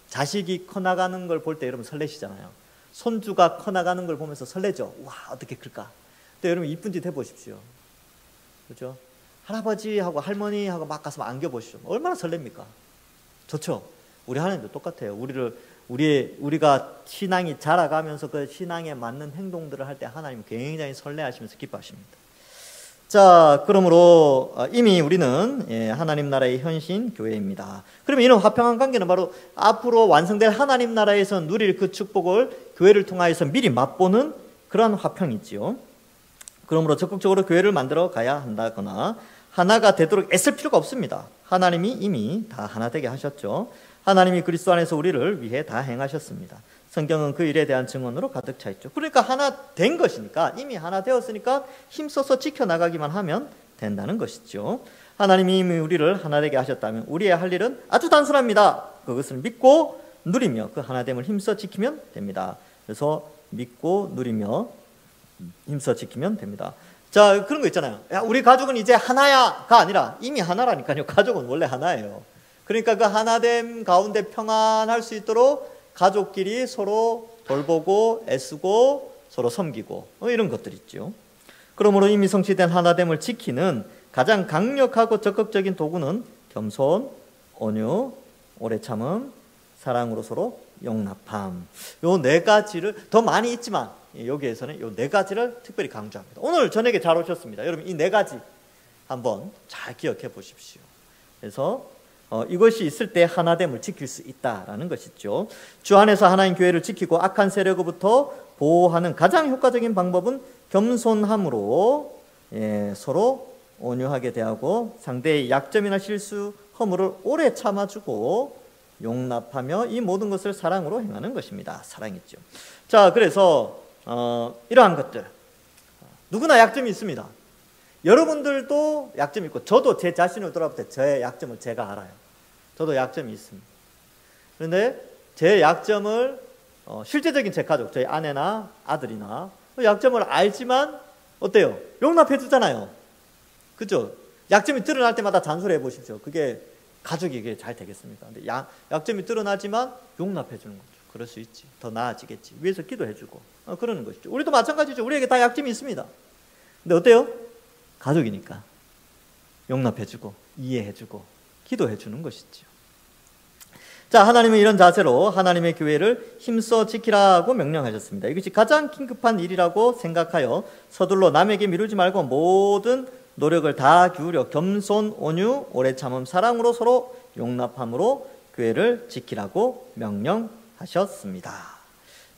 자식이 커나가는 걸 볼 때 여러분 설레시잖아요. 손주가 커나가는 걸 보면서 설레죠. 우와, 어떻게 클까? 근데 여러분 이쁜 짓 해보십시오. 그렇죠? 할아버지하고 할머니하고 막 가서 안겨보시죠. 얼마나 설렙니까? 좋죠? 우리 하나님도 똑같아요. 우리가 신앙이 자라가면서 그 신앙에 맞는 행동들을 할 때 하나님은 굉장히 설레하시면서 기뻐하십니다. 자, 그러므로 이미 우리는 하나님 나라의 현신 교회입니다. 그러면 이런 화평한 관계는 바로 앞으로 완성될 하나님 나라에서 누릴 그 축복을 교회를 통하여서 미리 맛보는 그러한 화평이지요. 그러므로 적극적으로 교회를 만들어 가야 한다거나 하나가 되도록 애쓸 필요가 없습니다. 하나님이 이미 다 하나 되게 하셨죠. 하나님이 그리스도 안에서 우리를 위해 다 행하셨습니다. 성경은 그 일에 대한 증언으로 가득 차 있죠. 그러니까 하나 된 것이니까 이미 하나 되었으니까 힘써서 지켜나가기만 하면 된다는 것이죠. 하나님이 이미 우리를 하나 되게 하셨다면 우리의 할 일은 아주 단순합니다. 그것을 믿고 누리며 그 하나됨을 힘써 지키면 됩니다. 그래서 믿고 누리며 힘써 지키면 됩니다. 자, 그런 거 있잖아요. 야, 우리 가족은 이제 하나야가 아니라 이미 하나라니까요. 가족은 원래 하나예요. 그러니까 그 하나됨 가운데 평안할 수 있도록 가족끼리 서로 돌보고 애쓰고 서로 섬기고 이런 것들 있죠. 그러므로 이미 성취된 하나됨을 지키는 가장 강력하고 적극적인 도구는 겸손, 온유, 오래 참음, 사랑으로 서로 용납함. 요 네 가지를 더 많이 있지만 여기에서는 요 네 가지를 특별히 강조합니다. 오늘 저녁에 잘 오셨습니다. 여러분 이 네 가지 한번 잘 기억해 보십시오. 그래서 이것이 있을 때 하나됨을 지킬 수 있다라는 것이죠. 주 안에서 하나님 교회를 지키고 악한 세력으로부터 보호하는 가장 효과적인 방법은 겸손함으로 서로 온유하게 대하고 상대의 약점이나 실수, 허물을 오래 참아주고 용납하며 이 모든 것을 사랑으로 행하는 것입니다. 사랑이죠. 자, 그래서 이러한 것들 누구나 약점이 있습니다. 여러분들도 약점이 있고 저도 제 자신을 돌아볼 때 저의 약점을 제가 알아요. 저도 약점이 있습니다. 그런데 제 약점을 실제적인 제 가족, 저희 아내나 아들이나 약점을 알지만 어때요? 용납해 주잖아요. 그죠? 약점이 드러날 때마다 잔소리해 보십시오. 그게 가족에게 잘 되겠습니까? 근데 약점이 드러나지만 용납해 주는 거죠. 그럴 수 있지. 더 나아지겠지. 위해서 기도해 주고 그러는 것이죠. 우리도 마찬가지죠. 우리에게 다 약점이 있습니다. 근데 어때요? 가족이니까 용납해 주고 이해해 주고 기도해 주는 것이죠. 자, 하나님은 이런 자세로 하나님의 교회를 힘써 지키라고 명령하셨습니다. 이것이 가장 긴급한 일이라고 생각하여 서둘러 남에게 미루지 말고 모든 노력을 다 기울여 겸손, 온유, 오래 참음, 사랑으로 서로 용납함으로 교회를 지키라고 명령하셨습니다.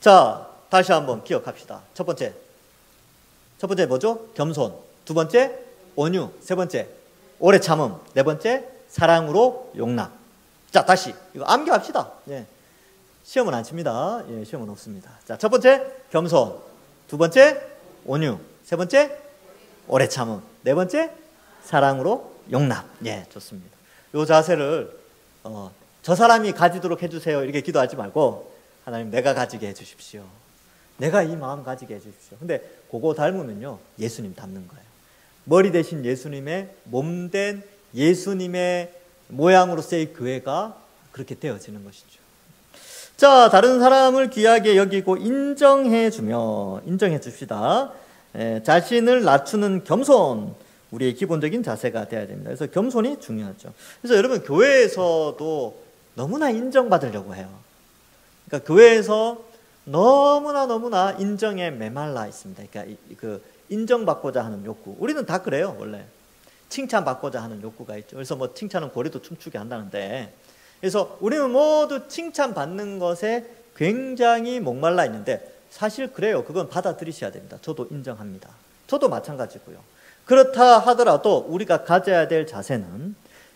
자, 다시 한번 기억합시다. 첫 번째 뭐죠? 겸손. 두 번째 온유. 세 번째 오래 참음. 네 번째 사랑으로 용납. 자, 다시 이거 암기합시다. 시험은 안 칩니다. 시험은 없습니다. 자, 첫 번째 겸손. 두 번째 온유. 세 번째 오래 참음. 네 번째 사랑으로 용납. 좋습니다. 이 자세를 저 사람이 가지도록 해주세요 이렇게 기도하지 말고 하나님 내가 가지게 해주십시오. 내가 이 마음 가지게 해주십시오. 근데 그거 닮으면요 예수님 닮는 거예요. 머리 대신 예수님의 몸된 예수님의 모양으로서의 교회가 그렇게 되어지는 것이죠. 자, 다른 사람을 귀하게 여기고 인정해 줍시다. 자신을 낮추는 겸손, 우리의 기본적인 자세가 되어야 됩니다. 그래서 겸손이 중요하죠. 그래서 여러분 교회에서도 너무나 인정받으려고 해요. 그러니까 교회에서 너무나 인정에 메말라 있습니다. 그러니까 그 인정받고자 하는 욕구. 우리는 다 그래요, 원래. 칭찬받고자 하는 욕구가 있죠. 그래서 뭐 칭찬은 고래도 춤추게 한다는데, 그래서 우리는 모두 칭찬받는 것에 굉장히 목말라 있는데 사실 그래요. 그건 받아들이셔야 됩니다. 저도 인정합니다. 저도 마찬가지고요. 그렇다 하더라도 우리가 가져야 될 자세는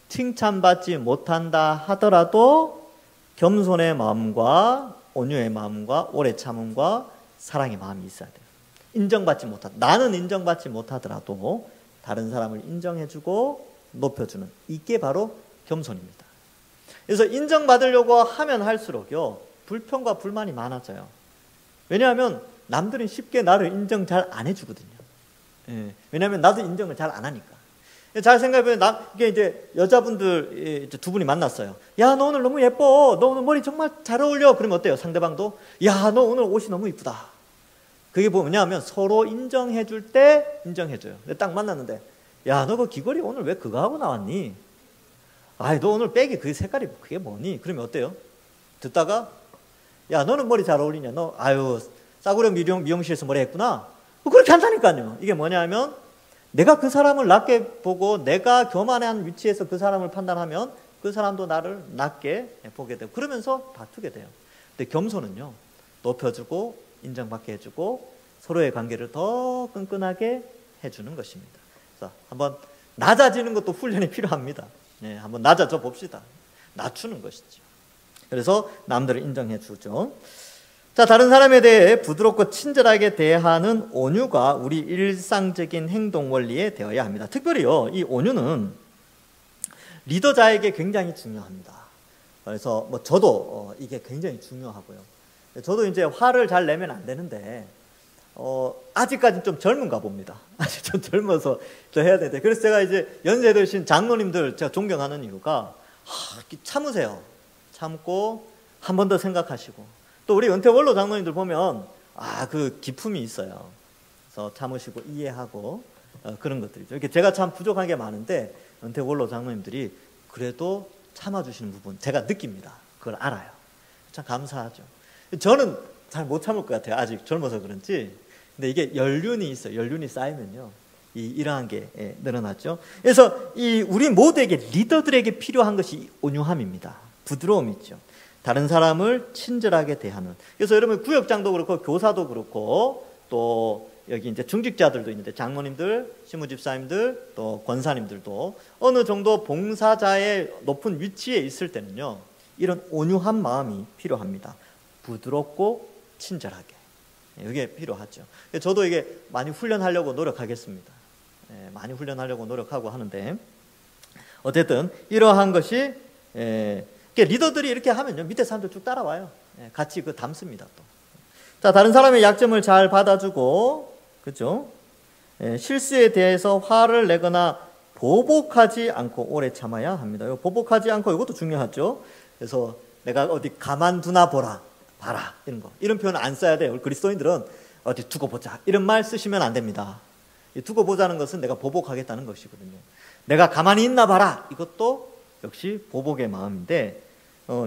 칭찬받지 못한다 하더라도 겸손의 마음과 온유의 마음과 오래 참음과 사랑의 마음이 있어야 돼요. 나는 인정받지 못하더라도 다른 사람을 인정해주고 높여주는, 이게 바로 겸손입니다. 그래서 인정받으려고 하면 할수록요 불평과 불만이 많아져요. 왜냐하면 남들은 쉽게 나를 인정 잘 안 해주거든요. 왜냐하면 나도 인정을 잘 안 하니까. 잘 생각해보면 이게 이제 여자분들 이제 두 분이 만났어요. 야, 너 오늘 너무 예뻐. 너 오늘 머리 정말 잘 어울려. 그러면 어때요? 상대방도 야, 너 오늘 옷이 너무 이쁘다. 그게 뭐냐면 서로 인정해줄 때 인정해줘요. 근데 딱 만났는데 야, 너 그 귀걸이 오늘 왜 그거 하고 나왔니? 아이, 너 오늘 백이 그 색깔이 그게 뭐니? 그러면 어때요? 듣다가 야, 너는 머리 잘 어울리냐? 너 아유 싸구려 미용실에서 머리 했구나. 그렇게 한다니까요. 이게 뭐냐면 내가 그 사람을 낮게 보고 내가 교만한 위치에서 그 사람을 판단하면 그 사람도 나를 낮게 보게 되고 그러면서 다투게 돼요. 근데 겸손은요 높여주고 인정받게 해주고 서로의 관계를 더 끈끈하게 해주는 것입니다. 그래서 한번 낮아지는 것도 훈련이 필요합니다. 한번 낮아져 봅시다. 낮추는 것이죠. 그래서 남들을 인정해 주죠. 자, 다른 사람에 대해 부드럽고 친절하게 대하는 온유가 우리 일상적인 행동 원리에 되어야 합니다. 특별히요, 이 온유는 리더자에게 굉장히 중요합니다. 그래서 뭐 저도 이게 굉장히 중요하고요. 저도 이제 화를 잘 내면 안 되는데 아직까지는 좀 젊은가 봅니다. 아직 좀 젊어서 더 해야 되는데, 그래서 제가 이제 연세 드신 장로님들 제가 존경하는 이유가 참으세요. 참고 한 번 더 생각하시고, 또 우리 은퇴원로 장로님들 보면 그 기품이 있어요. 그래서 참으시고 이해하고 그런 것들이죠. 이렇게 제가 참 부족한 게 많은데 은퇴원로 장로님들이 그래도 참아주시는 부분 제가 느낍니다. 그걸 알아요. 참 감사하죠. 저는 잘 못 참을 것 같아요. 아직 젊어서 그런지. 근데 이게 연륜이 있어요. 연륜이 쌓이면요, 이러한 게 늘어났죠. 그래서 우리 모두에게, 리더들에게 필요한 것이 온유함입니다. 부드러움이 있죠. 다른 사람을 친절하게 대하는. 그래서 여러분, 구역장도 그렇고 교사도 그렇고, 또 여기 이제 중직자들도 있는데, 장로님들, 시무집사님들, 또 권사님들도 어느 정도 봉사자의 높은 위치에 있을 때는요, 이런 온유한 마음이 필요합니다. 부드럽고 친절하게. 이게 필요하죠. 저도 이게 많이 훈련하려고 노력하겠습니다. 많이 훈련하려고 노력하고 하는데, 어쨌든 이러한 것이, 리더들이 이렇게 하면요, 밑에 사람들 쭉 따라와요. 같이 담습니다. 또. 자, 다른 사람의 약점을 잘 받아주고, 그죠? 실수에 대해서 화를 내거나 보복하지 않고 오래 참아야 합니다. 보복하지 않고, 이것도 중요하죠. 그래서 내가 어디 가만두나 봐라, 이런 거, 이런 표현 안 써야 돼요. 그리스도인들은 어디 두고 보자, 이런 말 쓰시면 안 됩니다. 두고 보자는 것은 내가 보복하겠다는 것이거든요. 내가 가만히 있나 봐라, 이것도 역시 보복의 마음인데,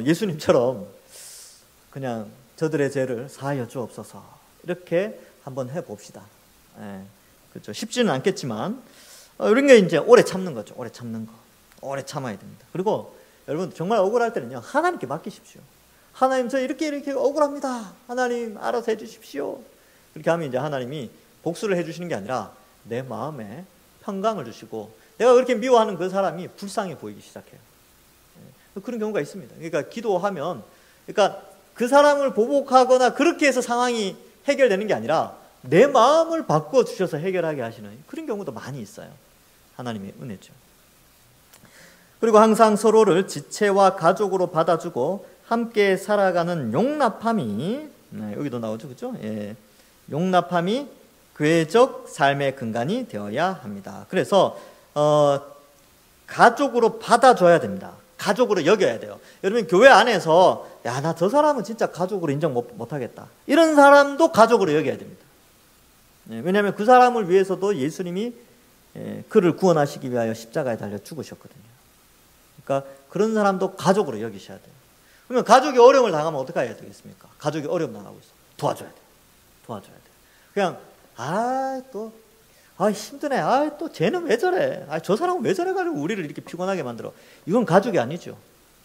예수님처럼 그냥 저들의 죄를 사하여 주옵소서, 이렇게 한번 해봅시다. 그렇죠. 쉽지는 않겠지만, 이런 게 이제 오래 참는 거죠. 오래 참는 거, 오래 참아야 됩니다. 그리고 여러분, 정말 억울할 때는요, 하나님께 맡기십시오. 하나님, 저 이렇게 억울합니다. 하나님, 알아서 해주십시오. 그렇게 하면 이제 하나님이 복수를 해주시는 게 아니라 내 마음에 평강을 주시고, 내가 그렇게 미워하는 그 사람이 불쌍해 보이기 시작해요. 그런 경우가 있습니다. 그러니까 기도하면, 그러니까 그 사람을 보복하거나 그렇게 해서 상황이 해결되는 게 아니라 내 마음을 바꿔 주셔서 해결하게 하시는 그런 경우도 많이 있어요. 하나님의 은혜죠. 그리고 항상 서로를 지체와 가족으로 받아주고 함께 살아가는 용납함이, 여기도 나오죠, 그죠? 용납함이 교회적 삶의 근간이 되어야 합니다. 그래서 가족으로 받아줘야 됩니다. 가족으로 여겨야 돼요. 여러분, 교회 안에서 야, 나 저 사람은 진짜 가족으로 인정 못하겠다, 이런 사람도 가족으로 여겨야 됩니다. 왜냐하면 그 사람을 위해서도 예수님이 그를 구원하시기 위하여 십자가에 달려 죽으셨거든요. 그러니까 그런 사람도 가족으로 여기셔야 돼요. 그러면 가족이 어려움을 당하면 어떻게 해야 되겠습니까? 가족이 어려움 당하고 있어. 도와줘야 돼요. 도와줘야 돼요. 그냥 힘드네. 또 쟤는 왜 저래? 저 사람은 왜 저래가지고 우리를 이렇게 피곤하게 만들어? 이건 가족이 아니죠.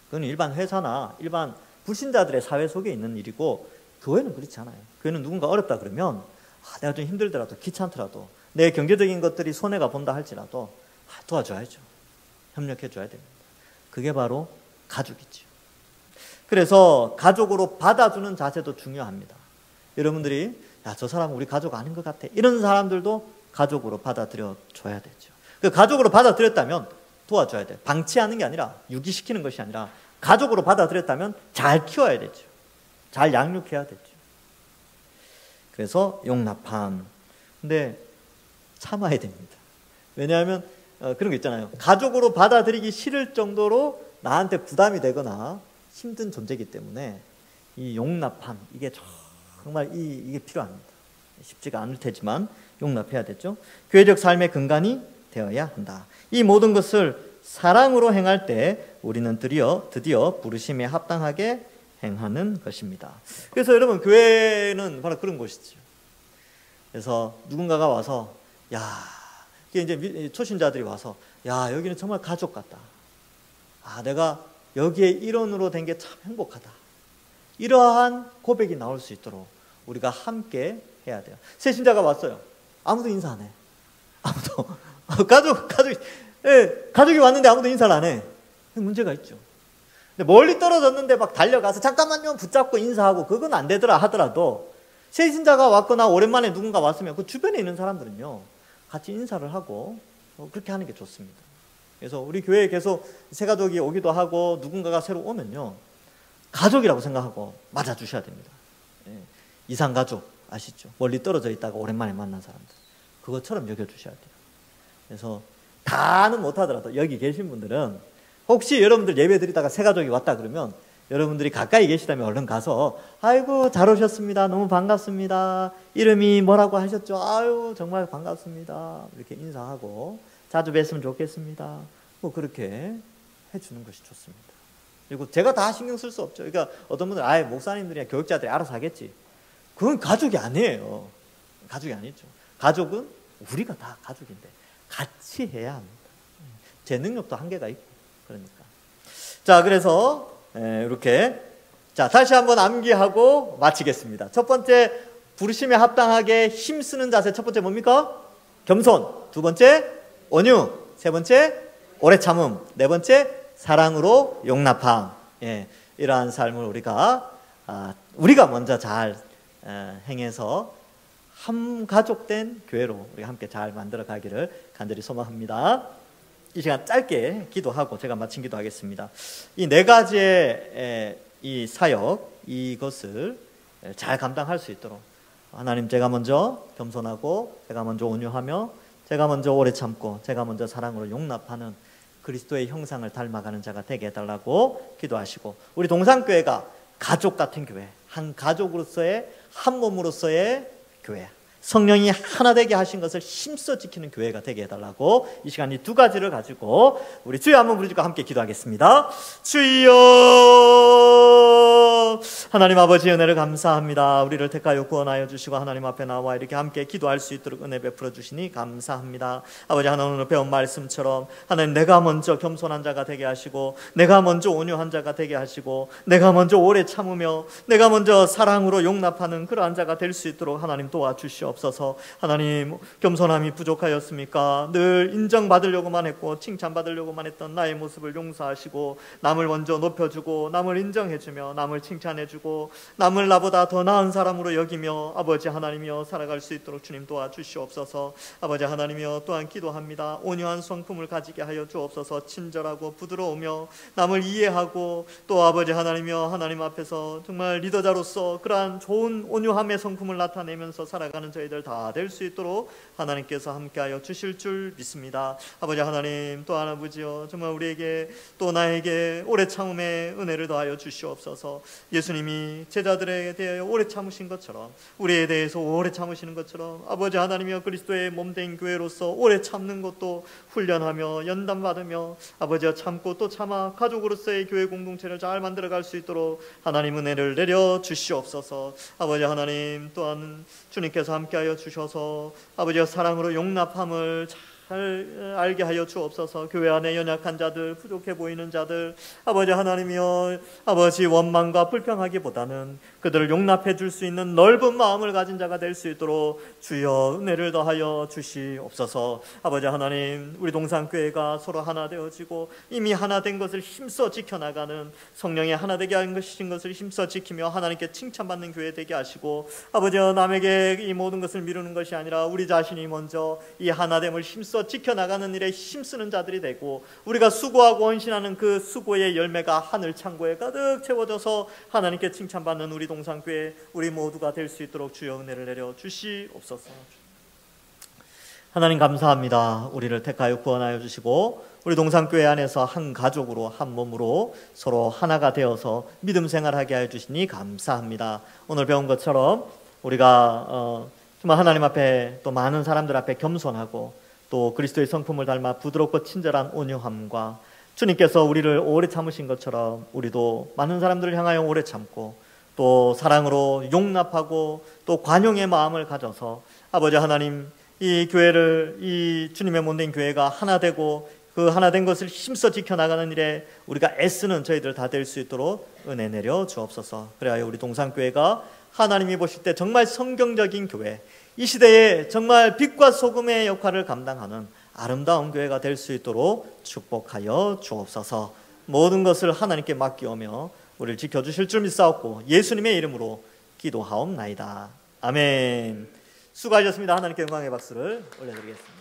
그건 일반 회사나 일반 불신자들의 사회 속에 있는 일이고, 교회는 그렇지 않아요. 교회는 누군가 어렵다 그러면 내가 좀 힘들더라도, 귀찮더라도, 내 경제적인 것들이 손해가 본다 할지라도 도와줘야죠. 협력해줘야 됩니다. 그게 바로 가족이죠. 그래서 가족으로 받아주는 자세도 중요합니다. 여러분들이 야, 저 사람은 우리 가족 아닌 것 같아, 이런 사람들도 가족으로 받아들여 줘야 되죠. 그 가족으로 받아들였다면 도와줘야 돼요. 방치하는 게 아니라, 유기시키는 것이 아니라, 가족으로 받아들였다면 잘 키워야 되죠. 잘 양육해야 되죠. 그래서 용납함. 근데 참아야 됩니다. 왜냐하면 그런 거 있잖아요. 가족으로 받아들이기 싫을 정도로 나한테 부담이 되거나 힘든 존재이기 때문에 이 용납함, 이게 정말 이게 필요합니다. 쉽지가 않을 테지만 용납해야 되죠. 교회적 삶의 근간이 되어야 한다. 이 모든 것을 사랑으로 행할 때 우리는 드디어 부르심에 합당하게 행하는 것입니다. 그래서 여러분, 교회는 바로 그런 곳이죠. 그래서 누군가가 와서, 이게 이제 초신자들이 와서, 여기는 정말 가족 같다. 내가 여기에 일원으로 된 게 참 행복하다. 이러한 고백이 나올 수 있도록 우리가 함께 해야 돼요. 새 신자가 왔어요. 아무도 인사 안 해. 아무도. 가족이 왔는데 아무도 인사를 안 해. 문제가 있죠. 근데 멀리 떨어졌는데 막 달려가서 잠깐만요 붙잡고 인사하고, 그건 안 되더라 하더라도, 새 신자가 왔거나 오랜만에 누군가 왔으면 그 주변에 있는 사람들은요, 같이 인사를 하고 그렇게 하는 게 좋습니다. 그래서 우리 교회에 계속 새가족이 오기도 하고 누군가가 새로 오면요, 가족이라고 생각하고 맞아주셔야 됩니다. 이상가족 아시죠? 멀리 떨어져 있다가 오랜만에 만난 사람들, 그것처럼 여겨주셔야 돼요. 그래서 다는 못하더라도 여기 계신 분들은, 혹시 여러분들 예배 드리다가 새가족이 왔다 그러면 여러분들이 가까이 계시다면 얼른 가서, 아이고 잘 오셨습니다, 너무 반갑습니다, 이름이 뭐라고 하셨죠? 아유 정말 반갑습니다, 이렇게 인사하고 자주 뵀으면 좋겠습니다, 그렇게 해주는 것이 좋습니다. 그리고 제가 다 신경 쓸 수 없죠. 그러니까 어떤 분들은 아예 목사님들이나 교육자들이 알아서 하겠지. 그건 가족이 아니에요. 가족이 아니죠. 가족은 우리가 다 가족인데 같이 해야 합니다. 제 능력도 한계가 있고 그러니까. 자, 그래서 이렇게 자 다시 한번 암기하고 마치겠습니다. 첫 번째, 부르심에 합당하게 힘쓰는 자세. 첫 번째 뭡니까? 겸손. 두 번째, 온유. 세 번째, 오래 참음. 네 번째, 사랑으로 용납함. 이러한 삶을 우리가 먼저 잘 행해서 한 가족된 교회로 우리가 함께 잘 만들어 가기를 간절히 소망합니다. 이 시간 짧게 기도하고 제가 마친 기도하겠습니다. 이 네 가지의 이 사역, 이것을 잘 감당할 수 있도록 하나님, 제가 먼저 겸손하고, 제가 먼저 온유하며, 제가 먼저 오래 참고, 제가 먼저 사랑으로 용납하는 그리스도의 형상을 닮아가는 자가 되게 해달라고 기도하시고, 우리 동산교회가 가족 같은 교회, 한 가족으로서의, 한 몸으로서의 교회, 성령이 하나 되게 하신 것을 힘써 지키는 교회가 되게 해달라고 이 시간 이 두 가지를 가지고 우리 주여 한번 부르짖고 함께 기도하겠습니다. 주여, 하나님 아버지 은혜를 감사합니다. 우리를 택하여 구원하여 주시고 하나님 앞에 나와 이렇게 함께 기도할 수 있도록 은혜 베풀어 주시니 감사합니다. 아버지, 하나님 오늘 배운 말씀처럼 하나님, 내가 먼저 겸손한 자가 되게 하시고, 내가 먼저 온유한 자가 되게 하시고, 내가 먼저 오래 참으며, 내가 먼저 사랑으로 용납하는 그러한 자가 될 수 있도록 하나님 도와주시옵소서. 하나님, 겸손함이 부족하였습니까? 늘 인정받으려고만 했고 칭찬받으려고만 했던 나의 모습을 용서하시고, 남을 먼저 높여주고, 남을 인정해주며, 남을 칭찬해주고, 남을 나보다 더 나은 사람으로 여기며 아버지 하나님이여 살아갈 수 있도록 주님 도와주시옵소서. 아버지 하나님이여 또한 기도합니다. 온유한 성품을 가지게 하여 주옵소서. 친절하고 부드러우며 남을 이해하고, 또 아버지 하나님이여 하나님 앞에서 정말 리더자로서 그러한 좋은 온유함의 성품을 나타내면서 살아가는 저희들 다 될 수 있도록 하나님께서 함께하여 주실 줄 믿습니다. 아버지 하나님, 또한 아버지여 정말 우리에게 또 나에게 오래 참음의 은혜를 더하여 주시옵소서. 예수님이 제자들에 대하여 오래 참으신 것처럼, 우리에 대해서 오래 참으시는 것처럼 아버지 하나님이여 그리스도의 몸된 교회로서 오래 참는 것도 훈련하며 연단받으며 아버지여 참고 또 참아 가족으로서의 교회 공동체를 잘 만들어갈 수 있도록 하나님 은혜를 내려 주시옵소서. 아버지 하나님, 또한 주님께서 함께하여 주셔서 아버지여 사랑으로 용납함을 잘 알게 하여 주옵소서. 교회 안에 연약한 자들, 부족해 보이는 자들, 아버지 하나님이여 아버지 원망과 불평하기보다는 그들을 용납해 줄 수 있는 넓은 마음을 가진 자가 될 수 있도록 주여 은혜를 더하여 주시옵소서. 아버지 하나님, 우리 동산교회가 서로 하나 되어지고 이미 하나 된 것을 힘써 지켜나가는, 성령의 하나 되게 하신 것을 힘써 지키며 하나님께 칭찬받는 교회 되게 하시고, 아버지여 남에게 이 모든 것을 미루는 것이 아니라 우리 자신이 먼저 이 하나됨을 힘써 지켜나가는 일에 힘쓰는 자들이 되고, 우리가 수고하고 헌신하는 그 수고의 열매가 하늘 창고에 가득 채워져서 하나님께 칭찬받는 우리 동산교회 우리 모두가 될 수 있도록 주여 은혜를 내려 주시옵소서. 하나님 감사합니다. 우리를 택하여 구원하여 주시고 우리 동산교회 안에서 한 가족으로 한 몸으로 서로 하나가 되어서 믿음 생활하게 하여 주시니 감사합니다. 오늘 배운 것처럼 우리가 정말 하나님 앞에, 또 많은 사람들 앞에 겸손하고, 또 그리스도의 성품을 닮아 부드럽고 친절한 온유함과, 주님께서 우리를 오래 참으신 것처럼 우리도 많은 사람들을 향하여 오래 참고, 또 사랑으로 용납하고, 또 관용의 마음을 가져서 아버지 하나님, 이 교회를, 이 주님의 몸된 교회가 하나 되고 그 하나 된 것을 힘써 지켜나가는 일에 우리가 애쓰는 저희들 다 될 수 있도록 은혜 내려 주옵소서. 그래야 우리 동산교회가 하나님이 보실 때 정말 성경적인 교회, 이 시대에 정말 빛과 소금의 역할을 감당하는 아름다운 교회가 될 수 있도록 축복하여 주옵소서. 모든 것을 하나님께 맡기오며 우리를 지켜주실 줄 믿사옵고 예수님의 이름으로 기도하옵나이다. 아멘. 수고하셨습니다. 하나님께 영광의 박수를 올려드리겠습니다.